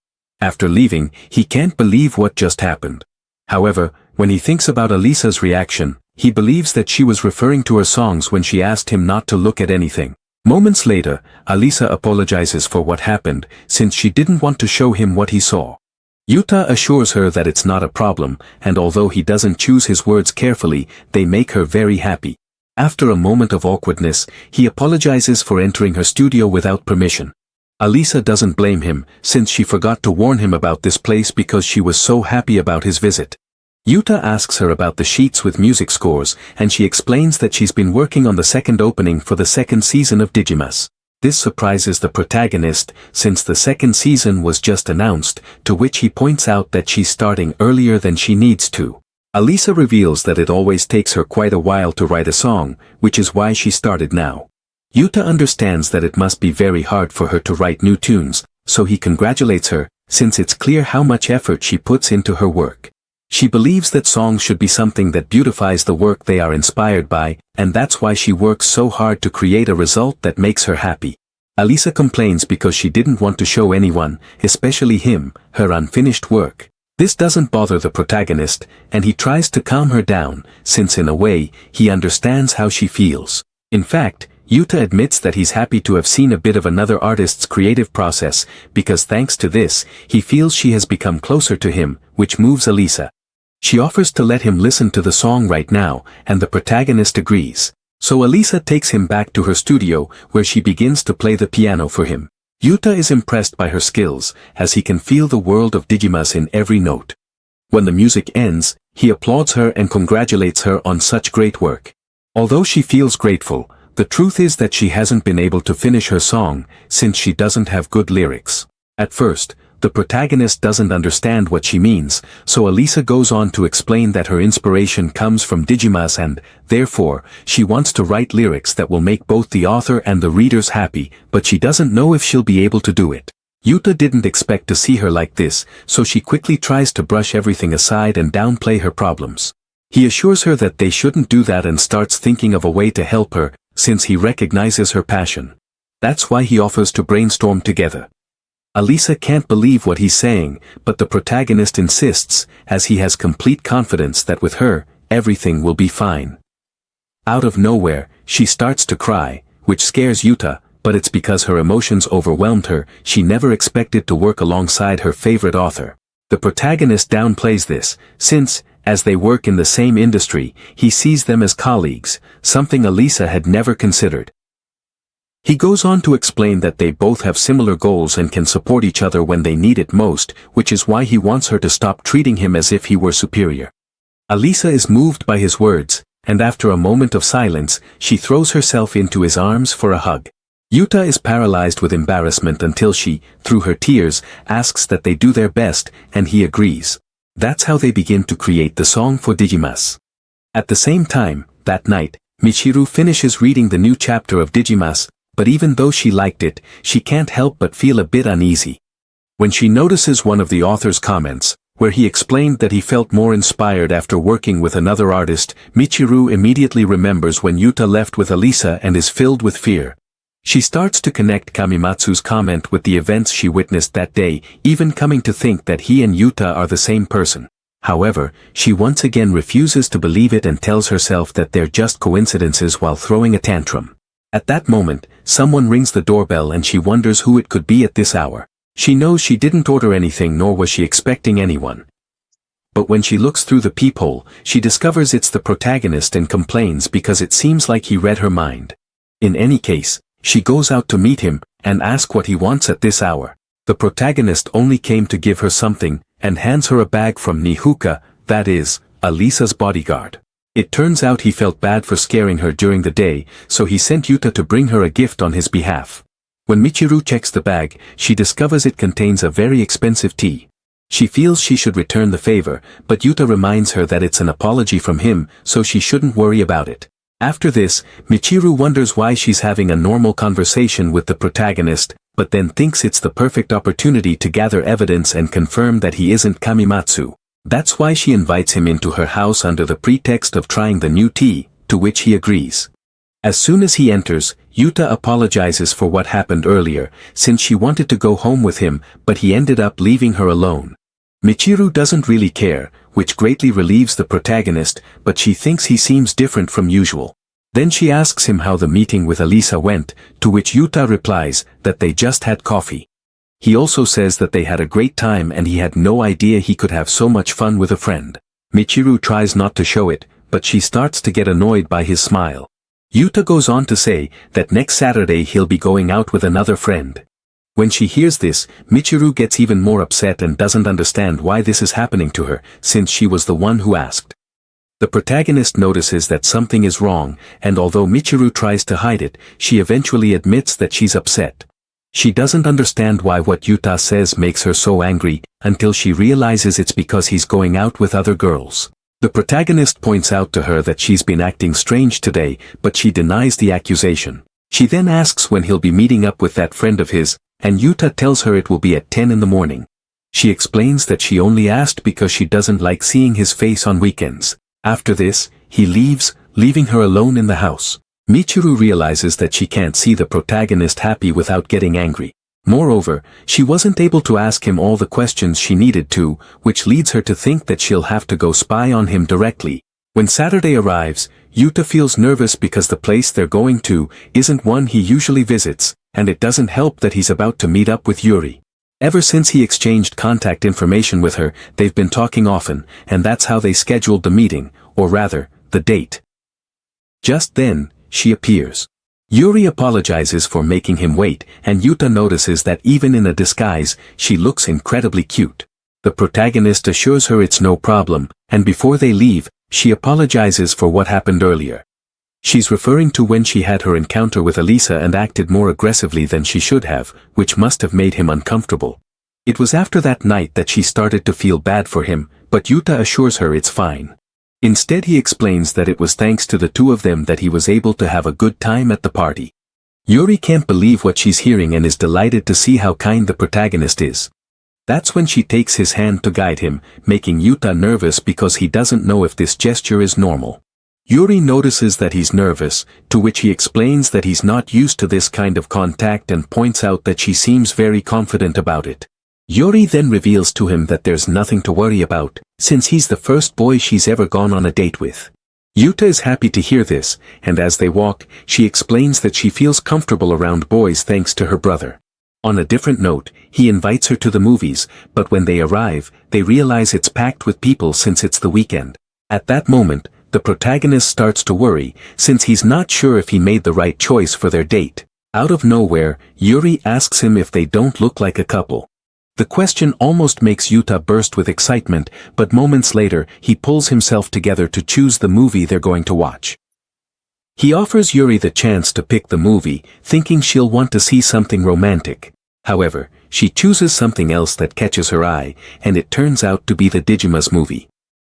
After leaving, he can't believe what just happened. However, when he thinks about Alisa's reaction, he believes that she was referring to her songs when she asked him not to look at anything. Moments later, Alisa apologizes for what happened, since she didn't want to show him what he saw. Yuta assures her that it's not a problem, and although he doesn't choose his words carefully, they make her very happy. After a moment of awkwardness, he apologizes for entering her studio without permission. Alisa doesn't blame him, since she forgot to warn him about this place because she was so happy about his visit. Yuta asks her about the sheets with music scores, and she explains that she's been working on the second opening for the second season of Digimas. This surprises the protagonist, since the second season was just announced, to which he points out that she's starting earlier than she needs to. Alisa reveals that it always takes her quite a while to write a song, which is why she started now. Yuta understands that it must be very hard for her to write new tunes, so he congratulates her, since it's clear how much effort she puts into her work. She believes that songs should be something that beautifies the work they are inspired by, and that's why she works so hard to create a result that makes her happy. Alisa complains because she didn't want to show anyone, especially him, her unfinished work. This doesn't bother the protagonist, and he tries to calm her down, since in a way, he understands how she feels. In fact, Yuta admits that he's happy to have seen a bit of another artist's creative process, because thanks to this, he feels she has become closer to him, which moves Alisa. She offers to let him listen to the song right now, and the protagonist agrees. So Alisa takes him back to her studio, where she begins to play the piano for him. Yuta is impressed by her skills, as he can feel the world of Digimas in every note. When the music ends, he applauds her and congratulates her on such great work. Although she feels grateful, the truth is that she hasn't been able to finish her song, since she doesn't have good lyrics. At first, the protagonist doesn't understand what she means, so Alisa goes on to explain that her inspiration comes from Digimas and, therefore, she wants to write lyrics that will make both the author and the readers happy, but she doesn't know if she'll be able to do it. Yuta didn't expect to see her like this, so she quickly tries to brush everything aside and downplay her problems. He assures her that they shouldn't do that and starts thinking of a way to help her, since he recognizes her passion. That's why he offers to brainstorm together. Alisa can't believe what he's saying, but the protagonist insists, as he has complete confidence that with her, everything will be fine. Out of nowhere, she starts to cry, which scares Yuta, but it's because her emotions overwhelmed her. She never expected to work alongside her favorite author. The protagonist downplays this, since, as they work in the same industry, he sees them as colleagues, something Alisa had never considered. He goes on to explain that they both have similar goals and can support each other when they need it most, which is why he wants her to stop treating him as if he were superior. Alisa is moved by his words, and after a moment of silence, she throws herself into his arms for a hug. Yuta is paralyzed with embarrassment until she, through her tears, asks that they do their best, and he agrees. That's how they begin to create the song for Digimas. At the same time, that night, Michiru finishes reading the new chapter of Digimas, but even though she liked it, she can't help but feel a bit uneasy. When she notices one of the author's comments, where he explained that he felt more inspired after working with another artist. Michiru immediately remembers when Yuta left with Elisa and is filled with fear. She starts to connect Kamimatsu's comment with the events she witnessed that day, even coming to think that he and Yuta are the same person. However, she once again refuses to believe it and tells herself that they're just coincidences while throwing a tantrum. At that moment, someone rings the doorbell and she wonders who it could be at this hour. She knows she didn't order anything nor was she expecting anyone. But when she looks through the peephole, she discovers it's the protagonist and complains because it seems like he read her mind. In any case, she goes out to meet him and asks what he wants at this hour. The protagonist only came to give her something and hands her a bag from Nihuka, that is, Alisa's bodyguard. It turns out he felt bad for scaring her during the day, so he sent Yuta to bring her a gift on his behalf. When Michiru checks the bag, she discovers it contains a very expensive tea. She feels she should return the favor, but Yuta reminds her that it's an apology from him, so she shouldn't worry about it. After this, Michiru wonders why she's having a normal conversation with the protagonist, but then thinks it's the perfect opportunity to gather evidence and confirm that he isn't Kamimatsu. That's why she invites him into her house under the pretext of trying the new tea, to which he agrees. As soon as he enters, Yuta apologizes for what happened earlier, since she wanted to go home with him, but he ended up leaving her alone. Michiru doesn't really care, which greatly relieves the protagonist, but she thinks he seems different from usual. Then she asks him how the meeting with Elisa went, to which Yuta replies that they just had coffee. He also says that they had a great time and he had no idea he could have so much fun with a friend. Michiru tries not to show it, but she starts to get annoyed by his smile. Yuta goes on to say that next Saturday he'll be going out with another friend. When she hears this, Michiru gets even more upset and doesn't understand why this is happening to her, since she was the one who asked. The protagonist notices that something is wrong, and although Michiru tries to hide it, she eventually admits that she's upset. She doesn't understand why what Yuta says makes her so angry, until she realizes it's because he's going out with other girls. The protagonist points out to her that she's been acting strange today, but she denies the accusation. She then asks when he'll be meeting up with that friend of his, and Yuta tells her it will be at 10 in the morning. She explains that she only asked because she doesn't like seeing his face on weekends. After this, he leaves, leaving her alone in the house. Michiru realizes that she can't see the protagonist happy without getting angry. Moreover, she wasn't able to ask him all the questions she needed to, which leads her to think that she'll have to go spy on him directly. When Saturday arrives, Yuta feels nervous because the place they're going to isn't one he usually visits, and it doesn't help that he's about to meet up with Yuri. Ever since he exchanged contact information with her, they've been talking often, and that's how they scheduled the meeting, or rather, the date. Just then, she appears. Yuri apologizes for making him wait, and Yuta notices that even in a disguise, she looks incredibly cute. The protagonist assures her it's no problem, and before they leave, she apologizes for what happened earlier. She's referring to when she had her encounter with Elisa and acted more aggressively than she should have, which must have made him uncomfortable. It was after that night that she started to feel bad for him, but Yuta assures her it's fine. Instead he explains that it was thanks to the two of them that he was able to have a good time at the party. Yuri can't believe what she's hearing and is delighted to see how kind the protagonist is. That's when she takes his hand to guide him, making Yuta nervous because he doesn't know if this gesture is normal. Yuri notices that he's nervous, to which he explains that he's not used to this kind of contact and points out that she seems very confident about it. Yuri then reveals to him that there's nothing to worry about, since he's the first boy she's ever gone on a date with. Yuta is happy to hear this, and as they walk, she explains that she feels comfortable around boys thanks to her brother. On a different note, he invites her to the movies, but when they arrive, they realize it's packed with people since it's the weekend. At that moment, the protagonist starts to worry, since he's not sure if he made the right choice for their date. Out of nowhere, Yuri asks him if they don't look like a couple. The question almost makes Yuta burst with excitement, but moments later, he pulls himself together to choose the movie they're going to watch. He offers Yuri the chance to pick the movie, thinking she'll want to see something romantic. However, she chooses something else that catches her eye, and it turns out to be the Digimas movie.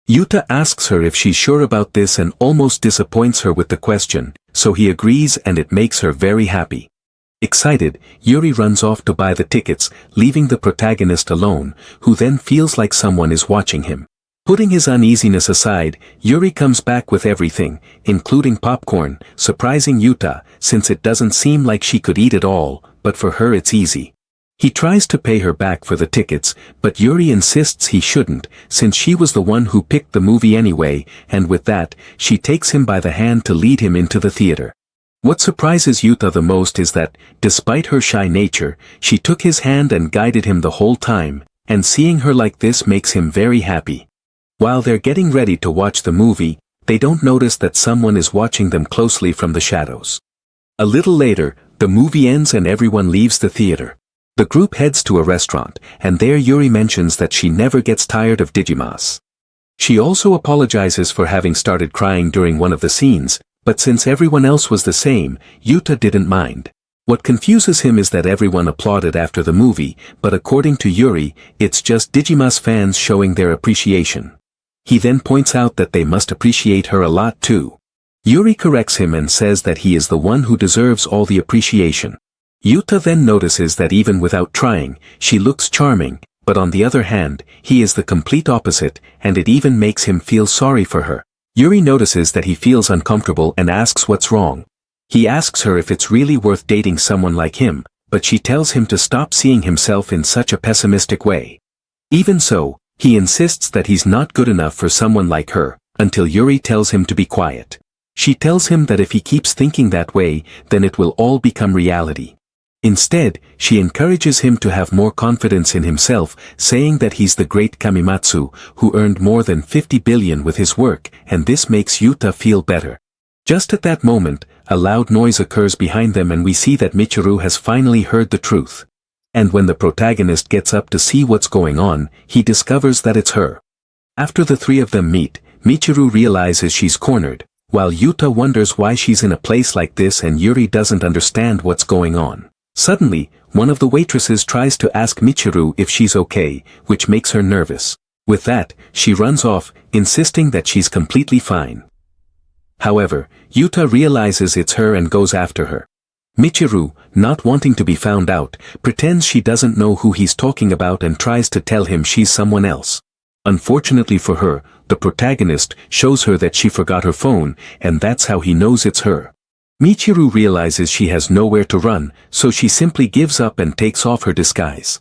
Yuta asks her if she's sure about this and almost disappoints her with the question, so he agrees and it makes her very happy. Excited, Yuri runs off to buy the tickets, leaving the protagonist alone, who then feels like someone is watching him. Putting his uneasiness aside, Yuri comes back with everything, including popcorn, surprising Yuta, since it doesn't seem like she could eat it all, but for her it's easy. He tries to pay her back for the tickets, but Yuri insists he shouldn't, since she was the one who picked the movie anyway, and with that, she takes him by the hand to lead him into the theater. What surprises Yuta the most is that, despite her shy nature, she took his hand and guided him the whole time, and seeing her like this makes him very happy. While they're getting ready to watch the movie, they don't notice that someone is watching them closely from the shadows. A little later, the movie ends and everyone leaves the theater. The group heads to a restaurant, and there Yuri mentions that she never gets tired of Digimas. She also apologizes for having started crying during one of the scenes, but since everyone else was the same, Yuta didn't mind. What confuses him is that everyone applauded after the movie, but according to Yuri, it's just Digimas fans showing their appreciation. He then points out that they must appreciate her a lot too. Yuri corrects him and says that he is the one who deserves all the appreciation. Yuta then notices that even without trying, she looks charming, but on the other hand, he is the complete opposite, and it even makes him feel sorry for her. Yuri notices that he feels uncomfortable and asks what's wrong. He asks her if it's really worth dating someone like him, but she tells him to stop seeing himself in such a pessimistic way. Even so, he insists that he's not good enough for someone like her, until Yuri tells him to be quiet. She tells him that if he keeps thinking that way, then it will all become reality. Instead, she encourages him to have more confidence in himself, saying that he's the great Kamimatsu, who earned more than 50 billion with his work, and this makes Yuta feel better. Just at that moment, a loud noise occurs behind them and we see that Michiru has finally heard the truth. And when the protagonist gets up to see what's going on, he discovers that it's her. After the three of them meet, Michiru realizes she's cornered, while Yuta wonders why she's in a place like this and Yuri doesn't understand what's going on. Suddenly, one of the waitresses tries to ask Michiru if she's okay, which makes her nervous. With that, she runs off, insisting that she's completely fine. However, Yuta realizes it's her and goes after her. Michiru, not wanting to be found out, pretends she doesn't know who he's talking about and tries to tell him she's someone else. Unfortunately for her, the protagonist shows her that she forgot her phone, and that's how he knows it's her. Michiru realizes she has nowhere to run, so she simply gives up and takes off her disguise.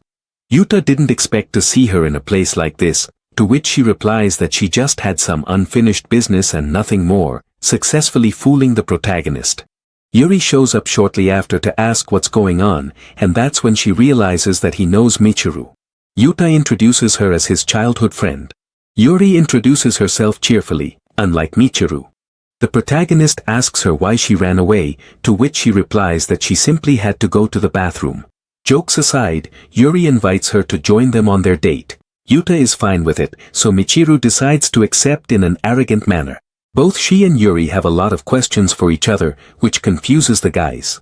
Yuta didn't expect to see her in a place like this, to which she replies that she just had some unfinished business and nothing more, successfully fooling the protagonist. Yuri shows up shortly after to ask what's going on, and that's when she realizes that he knows Michiru. Yuta introduces her as his childhood friend. Yuri introduces herself cheerfully, unlike Michiru. The protagonist asks her why she ran away, to which she replies that she simply had to go to the bathroom. Jokes aside, Yuri invites her to join them on their date. Yuta is fine with it, so Michiru decides to accept in an arrogant manner. Both she and Yuri have a lot of questions for each other, which confuses the guys.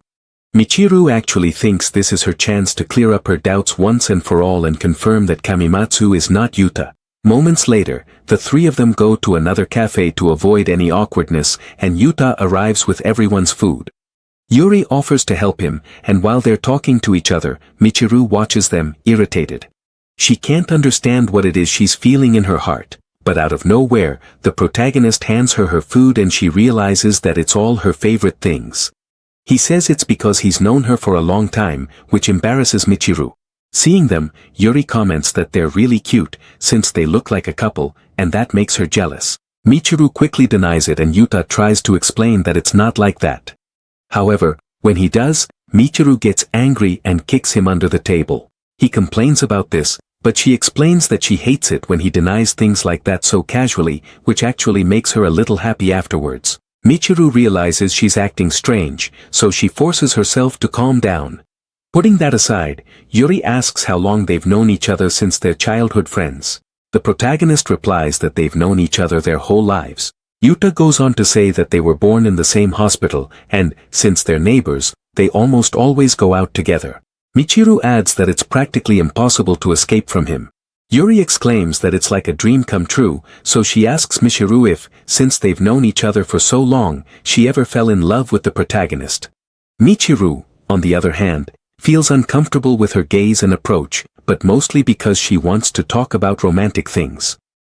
Michiru actually thinks this is her chance to clear up her doubts once and for all and confirm that Kamimatsu is not Yuta. Moments later, the three of them go to another cafe to avoid any awkwardness, and Yuta arrives with everyone's food. Yuri offers to help him, and while they're talking to each other, Michiru watches them, irritated. She can't understand what it is she's feeling in her heart, but out of nowhere, the protagonist hands her her food and she realizes that it's all her favorite things. He says it's because he's known her for a long time, which embarrasses Michiru. Seeing them, Yuri comments that they're really cute, since they look like a couple, and that makes her jealous. Michiru quickly denies it and Yuta tries to explain that it's not like that. However, when he does, Michiru gets angry and kicks him under the table. He complains about this, but she explains that she hates it when he denies things like that so casually, which actually makes her a little happy afterwards. Michiru realizes she's acting strange, so she forces herself to calm down. Putting that aside, Yuri asks how long they've known each other since they're childhood friends. The protagonist replies that they've known each other their whole lives. Yuta goes on to say that they were born in the same hospital, and, since they're neighbors, they almost always go out together. Michiru adds that it's practically impossible to escape from him. Yuri exclaims that it's like a dream come true, so she asks Michiru if, since they've known each other for so long, she ever fell in love with the protagonist. Michiru, on the other hand, feels uncomfortable with her gaze and approach, but mostly because she wants to talk about romantic things.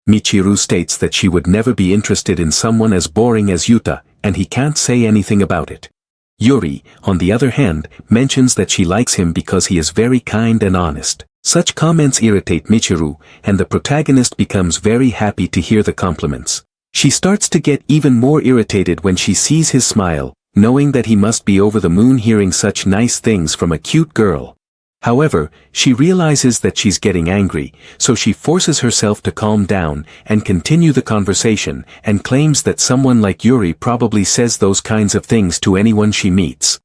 Michiru states that she would never be interested in someone as boring as Yuta, and he can't say anything about it. Yuri, on the other hand, mentions that she likes him because he is very kind and honest. Such comments irritate Michiru, and the protagonist becomes very happy to hear the compliments. She starts to get even more irritated when she sees his smile, knowing that he must be over the moon hearing such nice things from a cute girl. However, she realizes that she's getting angry, so she forces herself to calm down and continue the conversation, and claims that someone like Yuri probably says those kinds of things to anyone she meets.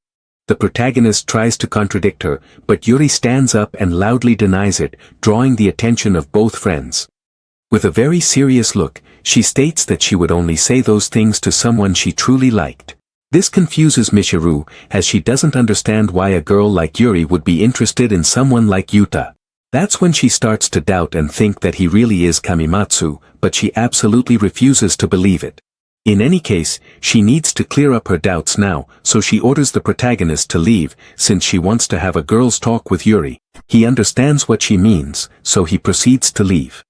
The protagonist tries to contradict her, but Yuri stands up and loudly denies it, drawing the attention of both friends. With a very serious look, she states that she would only say those things to someone she truly liked. This confuses Michiru, as she doesn't understand why a girl like Yuri would be interested in someone like Yuta. That's when she starts to doubt and think that he really is Kamimatsu, but she absolutely refuses to believe it. In any case, she needs to clear up her doubts now, so she orders the protagonist to leave, since she wants to have a girl's talk with Yuri. He understands what she means, so he proceeds to leave.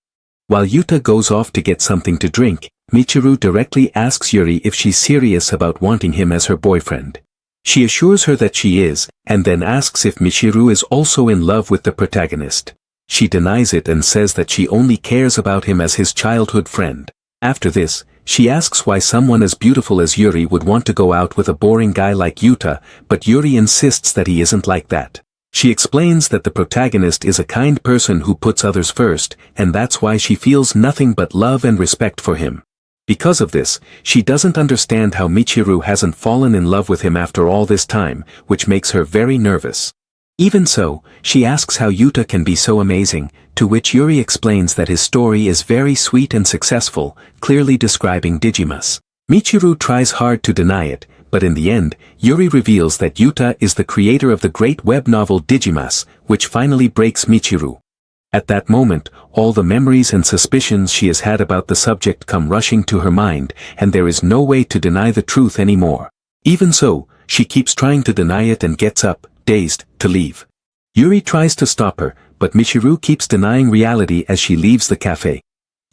While Yuta goes off to get something to drink, Michiru directly asks Yuri if she's serious about wanting him as her boyfriend. She assures her that she is, and then asks if Michiru is also in love with the protagonist. She denies it and says that she only cares about him as his childhood friend. After this, she asks why someone as beautiful as Yuri would want to go out with a boring guy like Yuta, but Yuri insists that he isn't like that. She explains that the protagonist is a kind person who puts others first, and that's why she feels nothing but love and respect for him. Because of this, she doesn't understand how Michiru hasn't fallen in love with him after all this time, which makes her very nervous. Even so, she asks how Yuta can be so amazing, to which Yuri explains that his story is very sweet and successful, clearly describing Digimas. Michiru tries hard to deny it, but in the end, Yuri reveals that Yuta is the creator of the great web novel Digimas, which finally breaks Michiru. At that moment, all the memories and suspicions she has had about the subject come rushing to her mind, and there is no way to deny the truth anymore. Even so, she keeps trying to deny it and gets up, dazed, to leave. Yuri tries to stop her, but Michiru keeps denying reality as she leaves the cafe.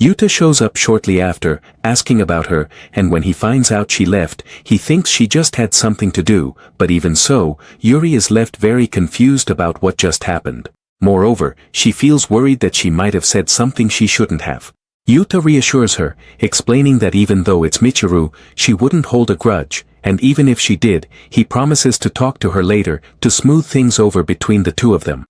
Yuta shows up shortly after, asking about her, and when he finds out she left, he thinks she just had something to do, but even so, Yuri is left very confused about what just happened. Moreover, she feels worried that she might have said something she shouldn't have. Yuta reassures her, explaining that even though it's Michiru, she wouldn't hold a grudge, and even if she did, he promises to talk to her later, to smooth things over between the two of them.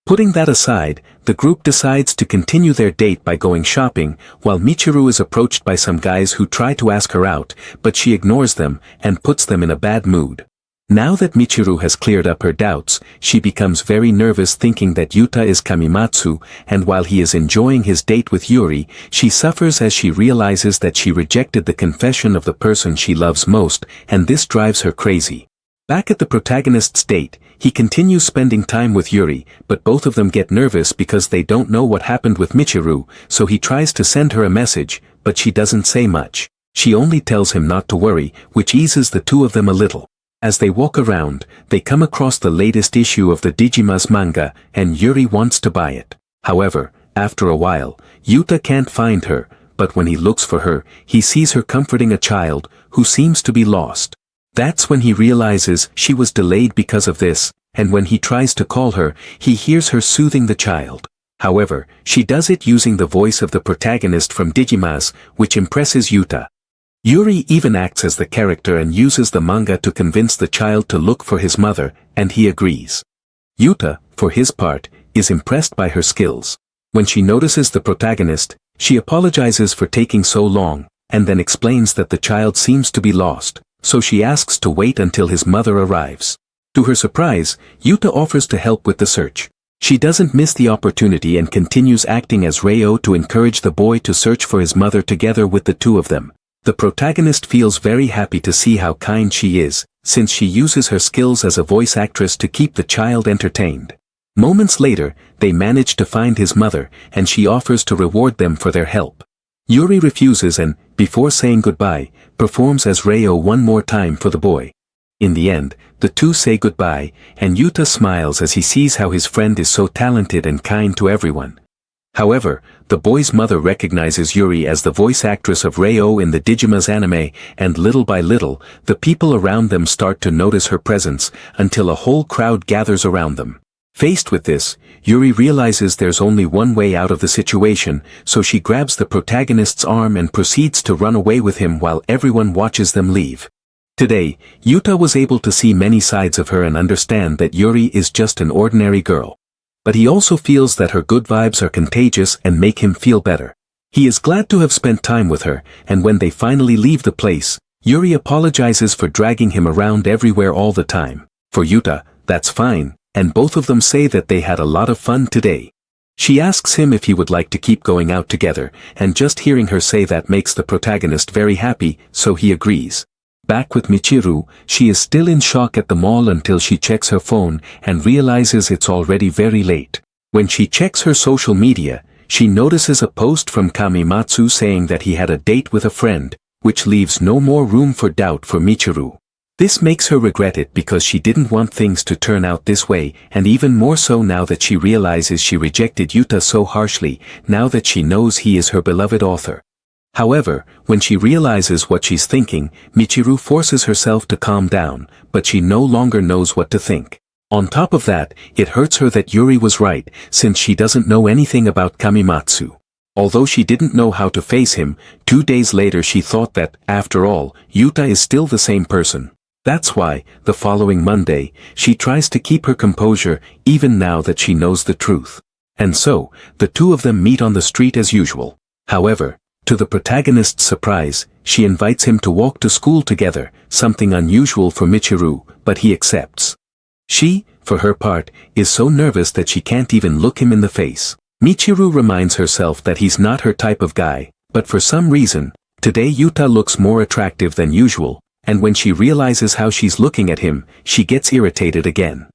Putting that aside, the group decides to continue their date by going shopping, while Michiru is approached by some guys who try to ask her out, but she ignores them, and puts them in a bad mood. Now that Michiru has cleared up her doubts, she becomes very nervous thinking that Yuta is Kamimatsu, and while he is enjoying his date with Yuri, she suffers as she realizes that she rejected the confession of the person she loves most, and this drives her crazy. Back at the protagonist's date, he continues spending time with Yuri, but both of them get nervous because they don't know what happened with Michiru, so he tries to send her a message, but she doesn't say much. She only tells him not to worry, which eases the two of them a little. As they walk around, they come across the latest issue of the Digimas manga, and Yuri wants to buy it. However, after a while, Yuta can't find her, but when he looks for her, he sees her comforting a child, who seems to be lost. That's when he realizes she was delayed because of this, and when he tries to call her, he hears her soothing the child. However, she does it using the voice of the protagonist from Digimas, which impresses Yuta. Yuri even acts as the character and uses the manga to convince the child to look for his mother, and he agrees. Yuta, for his part, is impressed by her skills. When she notices the protagonist, she apologizes for taking so long, and then explains that the child seems to be lost, so she asks to wait until his mother arrives. To her surprise, Yuta offers to help with the search. She doesn't miss the opportunity and continues acting as Ryo to encourage the boy to search for his mother together with the two of them. The protagonist feels very happy to see how kind she is, since she uses her skills as a voice actress to keep the child entertained. Moments later, they manage to find his mother, and she offers to reward them for their help. Yuri refuses and, before saying goodbye, performs as Ryo one more time for the boy. In the end, the two say goodbye, and Yuta smiles as he sees how his friend is so talented and kind to everyone. However, the boy's mother recognizes Yuri as the voice actress of Rei-Oh in the Digimas anime, and little by little, the people around them start to notice her presence, until a whole crowd gathers around them. Faced with this, Yuri realizes there's only one way out of the situation, so she grabs the protagonist's arm and proceeds to run away with him while everyone watches them leave. Today, Yuta was able to see many sides of her and understand that Yuri is just an ordinary girl. But he also feels that her good vibes are contagious and make him feel better. He is glad to have spent time with her, and when they finally leave the place, Yuri apologizes for dragging him around everywhere all the time. For Yuta, that's fine, and both of them say that they had a lot of fun today. She asks him if he would like to keep going out together, and just hearing her say that makes the protagonist very happy, so he agrees. Back with Michiru, she is still in shock at the mall until she checks her phone and realizes it's already very late. When she checks her social media, she notices a post from Kamimatsu saying that he had a date with a friend, which leaves no more room for doubt for Michiru. This makes her regret it because she didn't want things to turn out this way, and even more so now that she realizes she rejected Yuta so harshly, now that she knows he is her beloved author. However, when she realizes what she's thinking, Michiru forces herself to calm down, but she no longer knows what to think. On top of that, it hurts her that Yuri was right, since she doesn't know anything about Kamimatsu. Although she didn't know how to face him, 2 days later she thought that, after all, Yuta is still the same person. That's why, the following Monday, she tries to keep her composure, even now that she knows the truth. And so, the two of them meet on the street as usual. However, to the protagonist's surprise, she invites him to walk to school together, something unusual for Michiru, but he accepts. She, for her part, is so nervous that she can't even look him in the face. Michiru reminds herself that he's not her type of guy, but for some reason, today Yuta looks more attractive than usual, and when she realizes how she's looking at him, she gets irritated again.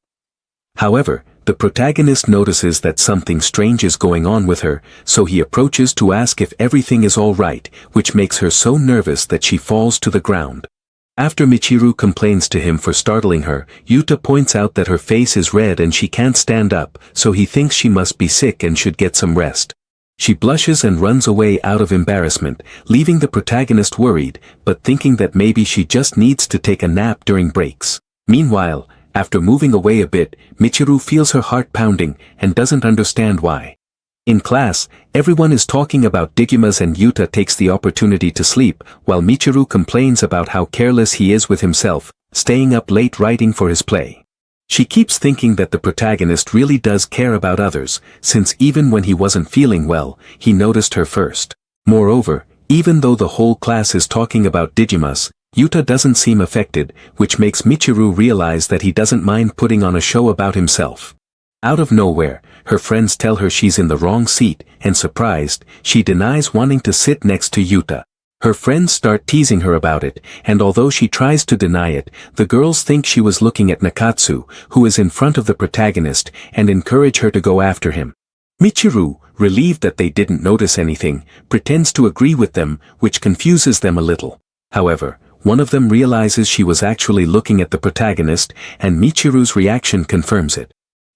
However, the protagonist notices that something strange is going on with her, so he approaches to ask if everything is all right, which makes her so nervous that she falls to the ground. After Michiru complains to him for startling her, Yuta points out that her face is red and she can't stand up, so he thinks she must be sick and should get some rest. She blushes and runs away out of embarrassment, leaving the protagonist worried, but thinking that maybe she just needs to take a nap during breaks. Meanwhile, after moving away a bit, Michiru feels her heart pounding and doesn't understand why. In class, everyone is talking about Digimas and Yuta takes the opportunity to sleep, while Michiru complains about how careless he is with himself, staying up late writing for his play. She keeps thinking that the protagonist really does care about others, since even when he wasn't feeling well, he noticed her first. Moreover, even though the whole class is talking about Digimas, Yuta doesn't seem affected, which makes Michiru realize that he doesn't mind putting on a show about himself. Out of nowhere, her friends tell her she's in the wrong seat, and surprised, she denies wanting to sit next to Yuta. Her friends start teasing her about it, and although she tries to deny it, the girls think she was looking at Nakatsu, who is in front of the protagonist, and encourage her to go after him. Michiru, relieved that they didn't notice anything, pretends to agree with them, which confuses them a little. However, one of them realizes she was actually looking at the protagonist, and Michiru's reaction confirms it.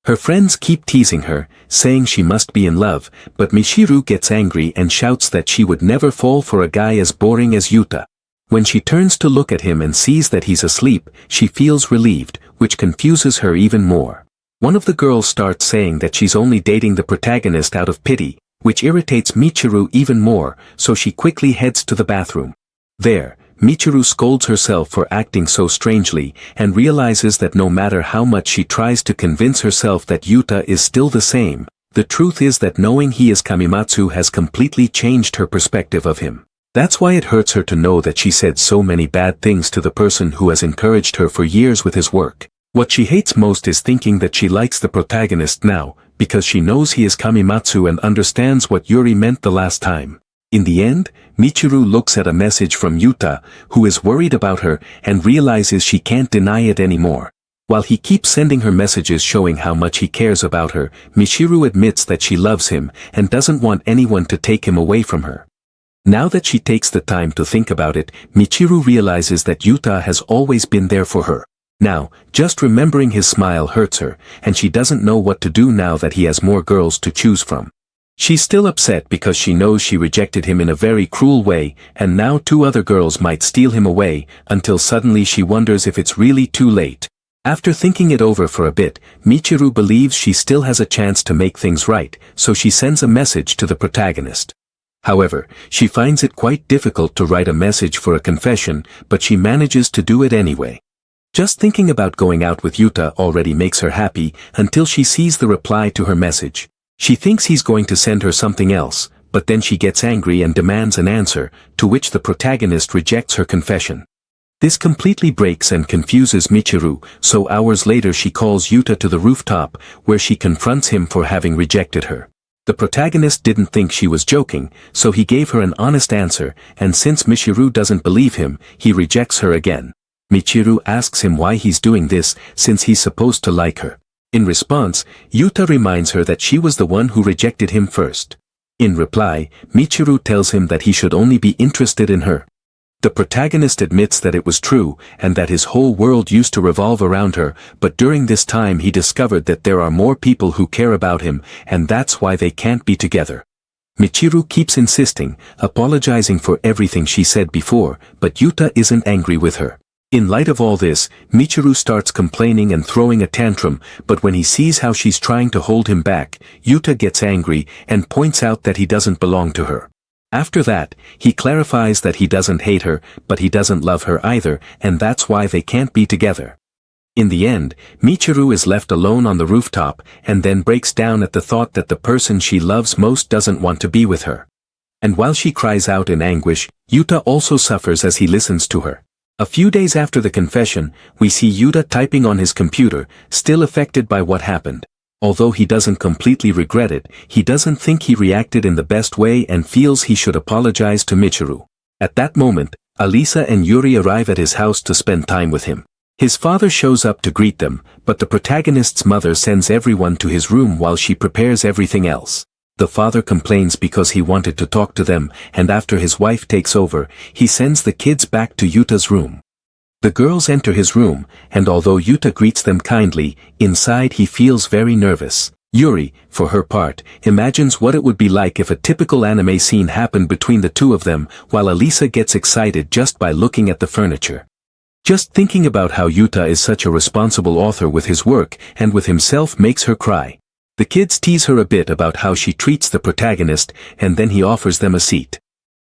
Her friends keep teasing her, saying she must be in love, but Michiru gets angry and shouts that she would never fall for a guy as boring as Yuta. When she turns to look at him and sees that he's asleep, she feels relieved, which confuses her even more. One of the girls starts saying that she's only dating the protagonist out of pity, which irritates Michiru even more, so she quickly heads to the bathroom. There, Michiru scolds herself for acting so strangely, and realizes that no matter how much she tries to convince herself that Yuta is still the same, the truth is that knowing he is Kamimatsu has completely changed her perspective of him. That's why it hurts her to know that she said so many bad things to the person who has encouraged her for years with his work. What she hates most is thinking that she likes the protagonist now, because she knows he is Kamimatsu and understands what Yuri meant the last time. In the end, Michiru looks at a message from Yuta, who is worried about her and realizes she can't deny it anymore. While he keeps sending her messages showing how much he cares about her, Michiru admits that she loves him and doesn't want anyone to take him away from her. Now that she takes the time to think about it, Michiru realizes that Yuta has always been there for her. Now, just remembering his smile hurts her, and she doesn't know what to do now that he has more girls to choose from. She's still upset because she knows she rejected him in a very cruel way, and now 2 other girls might steal him away, until suddenly she wonders if it's really too late. After thinking it over for a bit, Michiru believes she still has a chance to make things right, so she sends a message to the protagonist. However, she finds it quite difficult to write a message for a confession, but she manages to do it anyway. Just thinking about going out with Yuta already makes her happy until she sees the reply to her message. She thinks he's going to send her something else, but then she gets angry and demands an answer, to which the protagonist rejects her confession. This completely breaks and confuses Michiru, so hours later she calls Yuta to the rooftop, where she confronts him for having rejected her. The protagonist didn't think she was joking, so he gave her an honest answer, and since Michiru doesn't believe him, he rejects her again. Michiru asks him why he's doing this, since he's supposed to like her. In response, Yuta reminds her that she was the one who rejected him first. In reply, Michiru tells him that he should only be interested in her. The protagonist admits that it was true, and that his whole world used to revolve around her, but during this time he discovered that there are more people who care about him, and that's why they can't be together. Michiru keeps insisting, apologizing for everything she said before, but Yuta isn't angry with her. In light of all this, Michiru starts complaining and throwing a tantrum, but when he sees how she's trying to hold him back, Yuta gets angry and points out that he doesn't belong to her. After that, he clarifies that he doesn't hate her, but he doesn't love her either, and that's why they can't be together. In the end, Michiru is left alone on the rooftop, and then breaks down at the thought that the person she loves most doesn't want to be with her. And while she cries out in anguish, Yuta also suffers as he listens to her. A few days after the confession, we see Yuta typing on his computer, still affected by what happened. Although he doesn't completely regret it, he doesn't think he reacted in the best way and feels he should apologize to Michiru. At that moment, Alisa and Yuri arrive at his house to spend time with him. His father shows up to greet them, but the protagonist's mother sends everyone to his room while she prepares everything else. The father complains because he wanted to talk to them, and after his wife takes over, he sends the kids back to Yuta's room. The girls enter his room, and although Yuta greets them kindly, inside he feels very nervous. Yuri, for her part, imagines what it would be like if a typical anime scene happened between the two of them, while Alisa gets excited just by looking at the furniture. Just thinking about how Yuta is such a responsible author with his work and with himself makes her cry. The kids tease her a bit about how she treats the protagonist, and then he offers them a seat.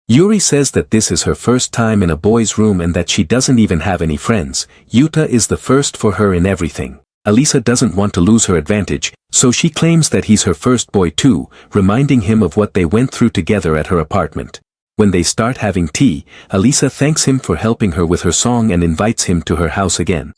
Yuri says that this is her first time in a boy's room and that she doesn't even have any friends. Yuta is the first for her in everything. Alisa doesn't want to lose her advantage, so she claims that he's her first boy too, reminding him of what they went through together at her apartment. When they start having tea, Alisa thanks him for helping her with her song and invites him to her house again.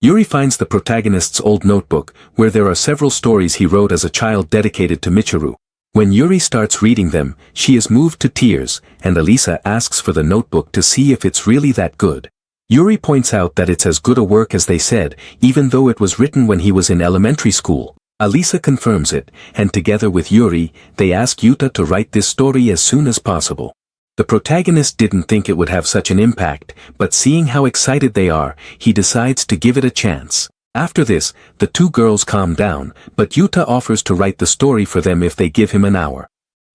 Yuri finds the protagonist's old notebook, where there are several stories he wrote as a child dedicated to Michiru. When Yuri starts reading them, she is moved to tears, and Alisa asks for the notebook to see if it's really that good. Yuri points out that it's as good a work as they said, even though it was written when he was in elementary school. Alisa confirms it, and together with Yuri, they ask Yuta to write this story as soon as possible. The protagonist didn't think it would have such an impact, but seeing how excited they are, he decides to give it a chance. After this, the two girls calm down, but Yuta offers to write the story for them if they give him an hour.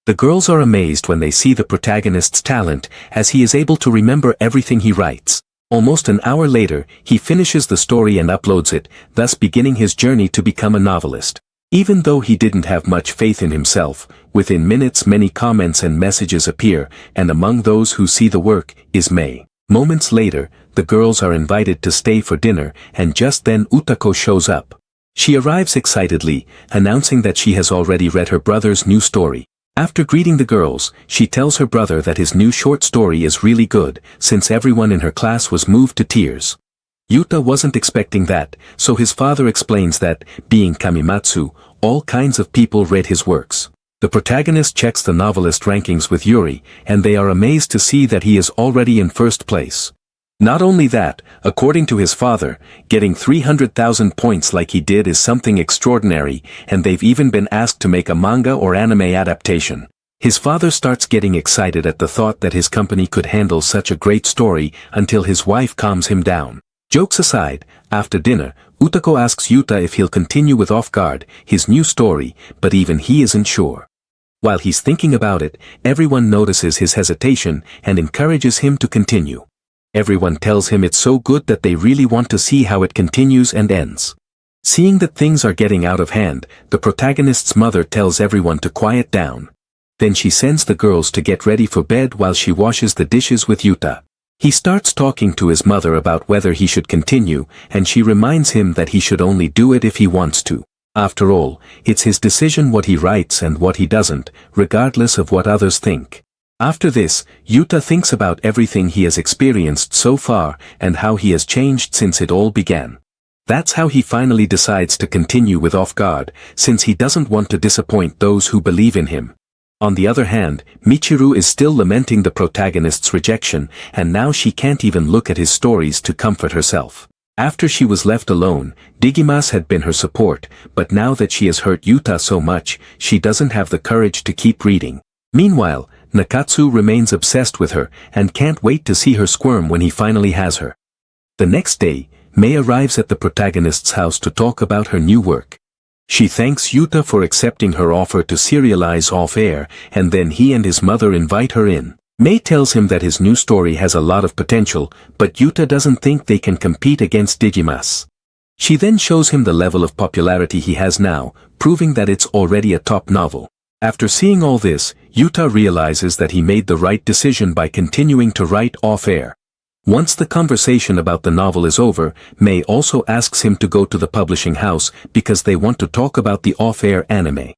The girls are amazed when they see the protagonist's talent, as he is able to remember everything he writes. Almost an hour later, he finishes the story and uploads it, thus beginning his journey to become a novelist. Even though he didn't have much faith in himself, within minutes many comments and messages appear, and among those who see the work is Mei. Moments later, the girls are invited to stay for dinner, and just then Utako shows up. She arrives excitedly, announcing that she has already read her brother's new story. After greeting the girls, she tells her brother that his new short story is really good, since everyone in her class was moved to tears. Yuta wasn't expecting that, so his father explains that, being Kamimatsu, all kinds of people read his works. The protagonist checks the novelist rankings with Yuri, and they are amazed to see that he is already in first place. Not only that, according to his father, getting 300,000 points like he did is something extraordinary, and they've even been asked to make a manga or anime adaptation. His father starts getting excited at the thought that his company could handle such a great story until his wife calms him down. Jokes aside, after dinner, Utako asks Yuta if he'll continue with Off Guard, his new story, but even he isn't sure. While he's thinking about it, everyone notices his hesitation and encourages him to continue. Everyone tells him it's so good that they really want to see how it continues and ends. Seeing that things are getting out of hand, the protagonist's mother tells everyone to quiet down. Then she sends the girls to get ready for bed while she washes the dishes with Yuta. He starts talking to his mother about whether he should continue, and she reminds him that he should only do it if he wants to. After all, it's his decision what he writes and what he doesn't, regardless of what others think. After this, Yuta thinks about everything he has experienced so far and how he has changed since it all began. That's how he finally decides to continue with Off Guard, since he doesn't want to disappoint those who believe in him. On the other hand, Michiru is still lamenting the protagonist's rejection, and now she can't even look at his stories to comfort herself. After she was left alone, Digimas had been her support, but now that she has hurt Yuta so much, she doesn't have the courage to keep reading. Meanwhile, Nakatsu remains obsessed with her, and can't wait to see her squirm when he finally has her. The next day, Mei arrives at the protagonist's house to talk about her new work. She thanks Yuta for accepting her offer to serialize off-air, and then he and his mother invite her in. Mei tells him that his new story has a lot of potential, but Yuta doesn't think they can compete against Digimas. She then shows him the level of popularity he has now, proving that it's already a top novel. After seeing all this, Yuta realizes that he made the right decision by continuing to write off-air. Once the conversation about the novel is over, Mei also asks him to go to the publishing house because they want to talk about the off-air anime.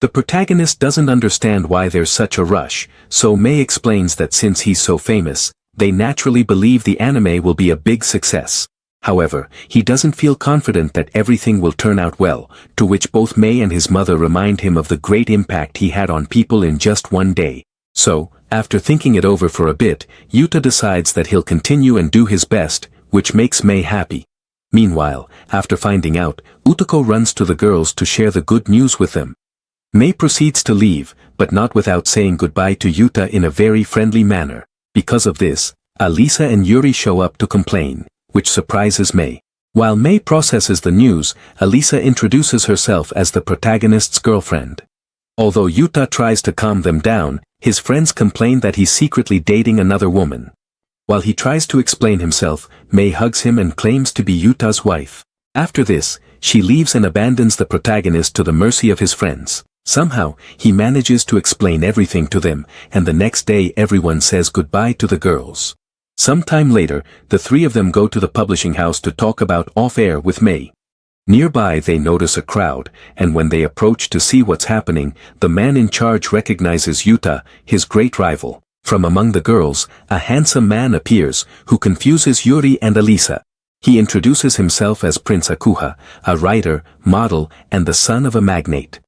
The protagonist doesn't understand why there's such a rush, so Mei explains that since he's so famous, they naturally believe the anime will be a big success. However, he doesn't feel confident that everything will turn out well, to which both Mei and his mother remind him of the great impact he had on people in just one day. So, after thinking it over for a bit, Yuta decides that he'll continue and do his best, which makes Mei happy. Meanwhile, after finding out, Utako runs to the girls to share the good news with them. Mei proceeds to leave, but not without saying goodbye to Yuta in a very friendly manner. Because of this, Alisa and Yuri show up to complain, which surprises Mei. While Mei processes the news, Alisa introduces herself as the protagonist's girlfriend. Although Yuta tries to calm them down, his friends complain that he's secretly dating another woman. While he tries to explain himself, Mei hugs him and claims to be Yuta's wife. After this, she leaves and abandons the protagonist to the mercy of his friends. Somehow, he manages to explain everything to them, and the next day everyone says goodbye to the girls. Sometime later, the three of them go to the publishing house to talk about off-air with Mei. Nearby they notice a crowd, and when they approach to see what's happening, the man in charge recognizes Yuta, his great rival. From among the girls, a handsome man appears, who confuses Yuri and Alisa. He introduces himself as Prince Akuha, a writer, model, and the son of a magnate.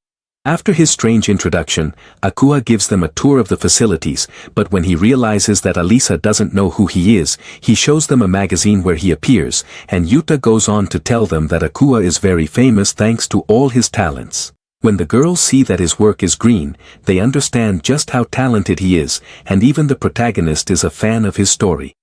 After his strange introduction, Akuha gives them a tour of the facilities, but when he realizes that Alisa doesn't know who he is, he shows them a magazine where he appears, and Yuta goes on to tell them that Akuha is very famous thanks to all his talents. When the girls see that his work is green, they understand just how talented he is, and even the protagonist is a fan of his story.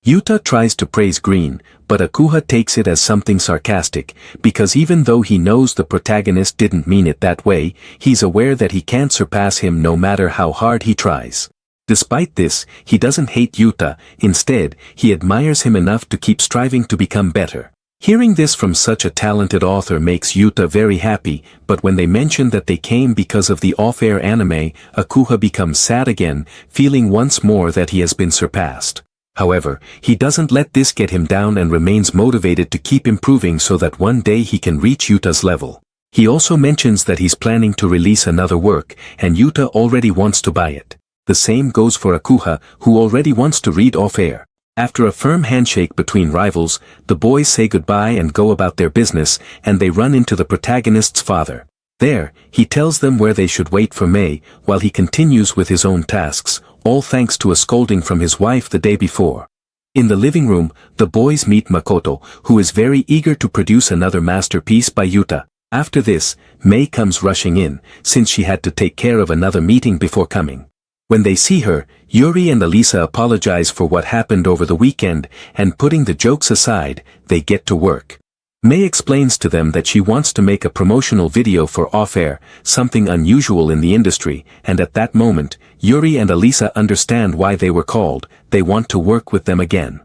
Yuta tries to praise Green, but Akuha takes it as something sarcastic, because even though he knows the protagonist didn't mean it that way, he's aware that he can't surpass him no matter how hard he tries. Despite this, he doesn't hate Yuta, instead, he admires him enough to keep striving to become better. Hearing this from such a talented author makes Yuta very happy, but when they mention that they came because of the off-air anime, Akuha becomes sad again, feeling once more that he has been surpassed. However, he doesn't let this get him down and remains motivated to keep improving so that one day he can reach Yuta's level. He also mentions that he's planning to release another work, and Yuta already wants to buy it. The same goes for Akuha, who already wants to read off-air. After a firm handshake between rivals, the boys say goodbye and go about their business, and they run into the protagonist's father. There, he tells them where they should wait for Mei, while he continues with his own tasks, all thanks to a scolding from his wife the day before. In the living room, the boys meet Makoto, who is very eager to produce another masterpiece by Yuta. After this, Mei comes rushing in, since she had to take care of another meeting before coming. When they see her, Yuri and Elisa apologize for what happened over the weekend, and putting the jokes aside, they get to work. Mei explains to them that she wants to make a promotional video for off-air, something unusual in the industry, and at that moment, Yuri and Elisa understand why they were called. They want to work with them again.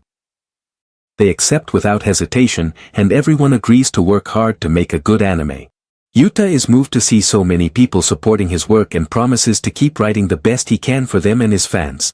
They accept without hesitation, and everyone agrees to work hard to make a good anime. Yuta is moved to see so many people supporting his work and promises to keep writing the best he can for them and his fans.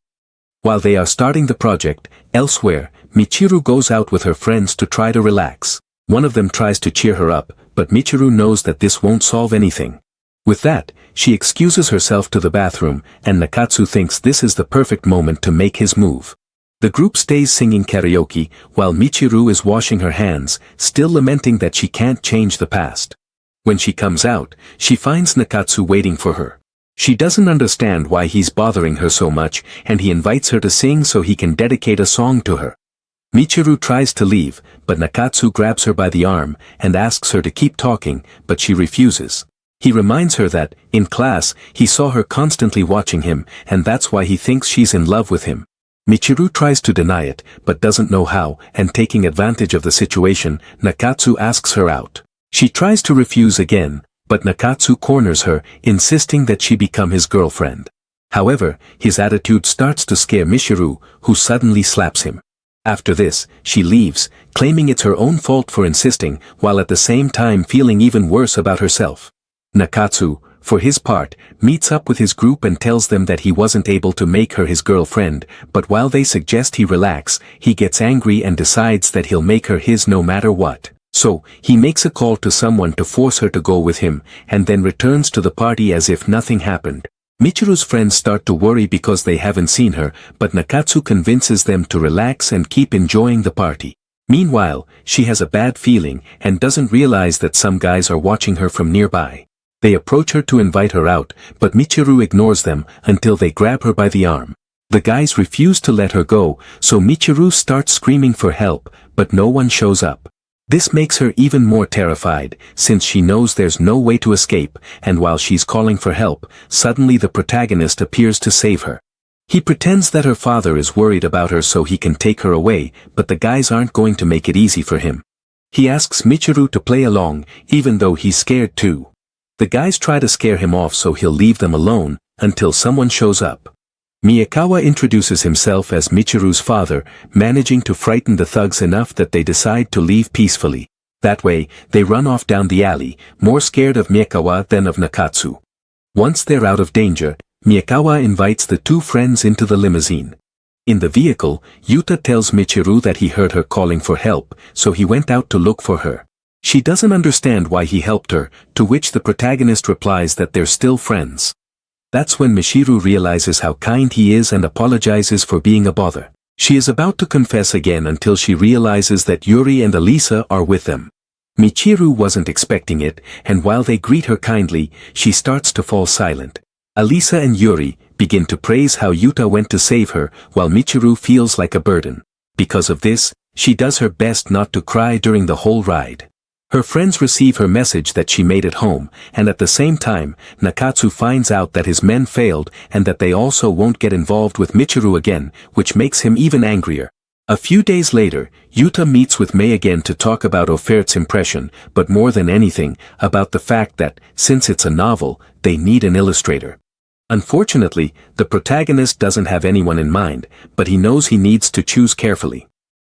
While they are starting the project, elsewhere, Michiru goes out with her friends to try to relax. One of them tries to cheer her up, but Michiru knows that this won't solve anything. With that, she excuses herself to the bathroom, and Nakatsu thinks this is the perfect moment to make his move. The group stays singing karaoke, while Michiru is washing her hands, still lamenting that she can't change the past. When she comes out, she finds Nakatsu waiting for her. She doesn't understand why he's bothering her so much, and he invites her to sing so he can dedicate a song to her. Michiru tries to leave, but Nakatsu grabs her by the arm and asks her to keep talking, but she refuses. He reminds her that, in class, he saw her constantly watching him, and that's why he thinks she's in love with him. Michiru tries to deny it, but doesn't know how, and taking advantage of the situation, Nakatsu asks her out. She tries to refuse again, but Nakatsu corners her, insisting that she become his girlfriend. However, his attitude starts to scare Michiru, who suddenly slaps him. After this, she leaves, claiming it's her own fault for insisting, while at the same time feeling even worse about herself. Nakatsu, for his part, meets up with his group and tells them that he wasn't able to make her his girlfriend, but while they suggest he relax, he gets angry and decides that he'll make her his no matter what. So, he makes a call to someone to force her to go with him, and then returns to the party as if nothing happened. Michiru's friends start to worry because they haven't seen her, but Nakatsu convinces them to relax and keep enjoying the party. Meanwhile, she has a bad feeling and doesn't realize that some guys are watching her from nearby. They approach her to invite her out, but Michiru ignores them until they grab her by the arm. The guys refuse to let her go, so Michiru starts screaming for help, but no one shows up. This makes her even more terrified, since she knows there's no way to escape, and while she's calling for help, suddenly the protagonist appears to save her. He pretends that her father is worried about her so he can take her away, but the guys aren't going to make it easy for him. He asks Michiru to play along, even though he's scared too. The guys try to scare him off so he'll leave them alone, until someone shows up. Miyakawa introduces himself as Michiru's father, managing to frighten the thugs enough that they decide to leave peacefully. That way, they run off down the alley, more scared of Miyakawa than of Nakatsu. Once they're out of danger, Miyakawa invites the two friends into the limousine. In the vehicle, Yuta tells Michiru that he heard her calling for help, so he went out to look for her. She doesn't understand why he helped her, to which the protagonist replies that they're still friends. That's when Michiru realizes how kind he is and apologizes for being a bother. She is about to confess again until she realizes that Yuri and Elisa are with them. Michiru wasn't expecting it, and while they greet her kindly, she starts to fall silent. Elisa and Yuri begin to praise how Yuta went to save her, while Michiru feels like a burden. Because of this, she does her best not to cry during the whole ride. Her friends receive her message that she made it home, and at the same time, Nakatsu finds out that his men failed and that they also won't get involved with Michiru again, which makes him even angrier. A few days later, Yuta meets with Mei again to talk about Offert's impression, but more than anything, about the fact that, since it's a novel, they need an illustrator. Unfortunately, the protagonist doesn't have anyone in mind, but he knows he needs to choose carefully.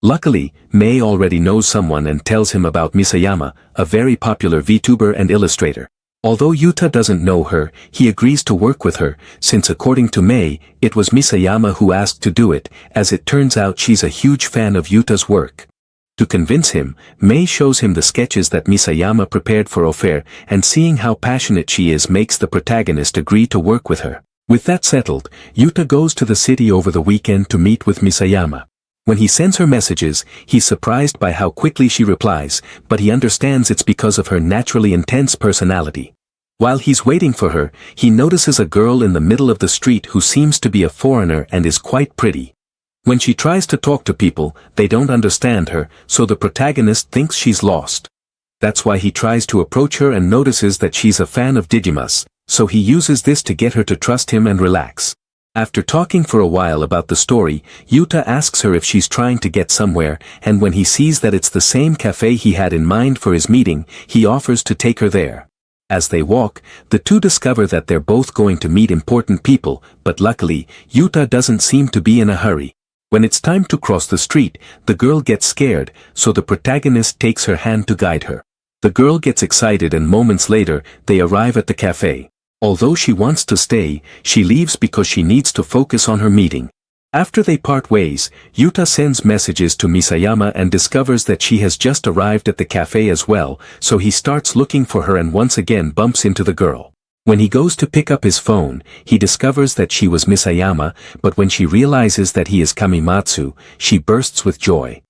Luckily, Mei already knows someone and tells him about Misayama, a very popular VTuber and illustrator. Although Yuta doesn't know her, he agrees to work with her, since according to Mei, it was Misayama who asked to do it, as it turns out she's a huge fan of Yuta's work. To convince him, Mei shows him the sketches that Misayama prepared for Offert, and seeing how passionate she is makes the protagonist agree to work with her. With that settled, Yuta goes to the city over the weekend to meet with Misayama. When he sends her messages, he's surprised by how quickly she replies, but he understands it's because of her naturally intense personality. While he's waiting for her, he notices a girl in the middle of the street who seems to be a foreigner and is quite pretty. When she tries to talk to people, they don't understand her, so the protagonist thinks she's lost. That's why he tries to approach her and notices that she's a fan of Digimus, so he uses this to get her to trust him and relax. After talking for a while about the story, Yuta asks her if she's trying to get somewhere, and when he sees that it's the same cafe he had in mind for his meeting, he offers to take her there. As they walk, the two discover that they're both going to meet important people, but luckily, Yuta doesn't seem to be in a hurry. When it's time to cross the street, the girl gets scared, so the protagonist takes her hand to guide her. The girl gets excited and moments later, they arrive at the cafe. Although she wants to stay, she leaves because she needs to focus on her meeting. After they part ways, Yuta sends messages to Misayama and discovers that she has just arrived at the cafe as well, so he starts looking for her and once again bumps into the girl. When he goes to pick up his phone, he discovers that she was Misayama, but when she realizes that he is Kamimatsu, she bursts with joy.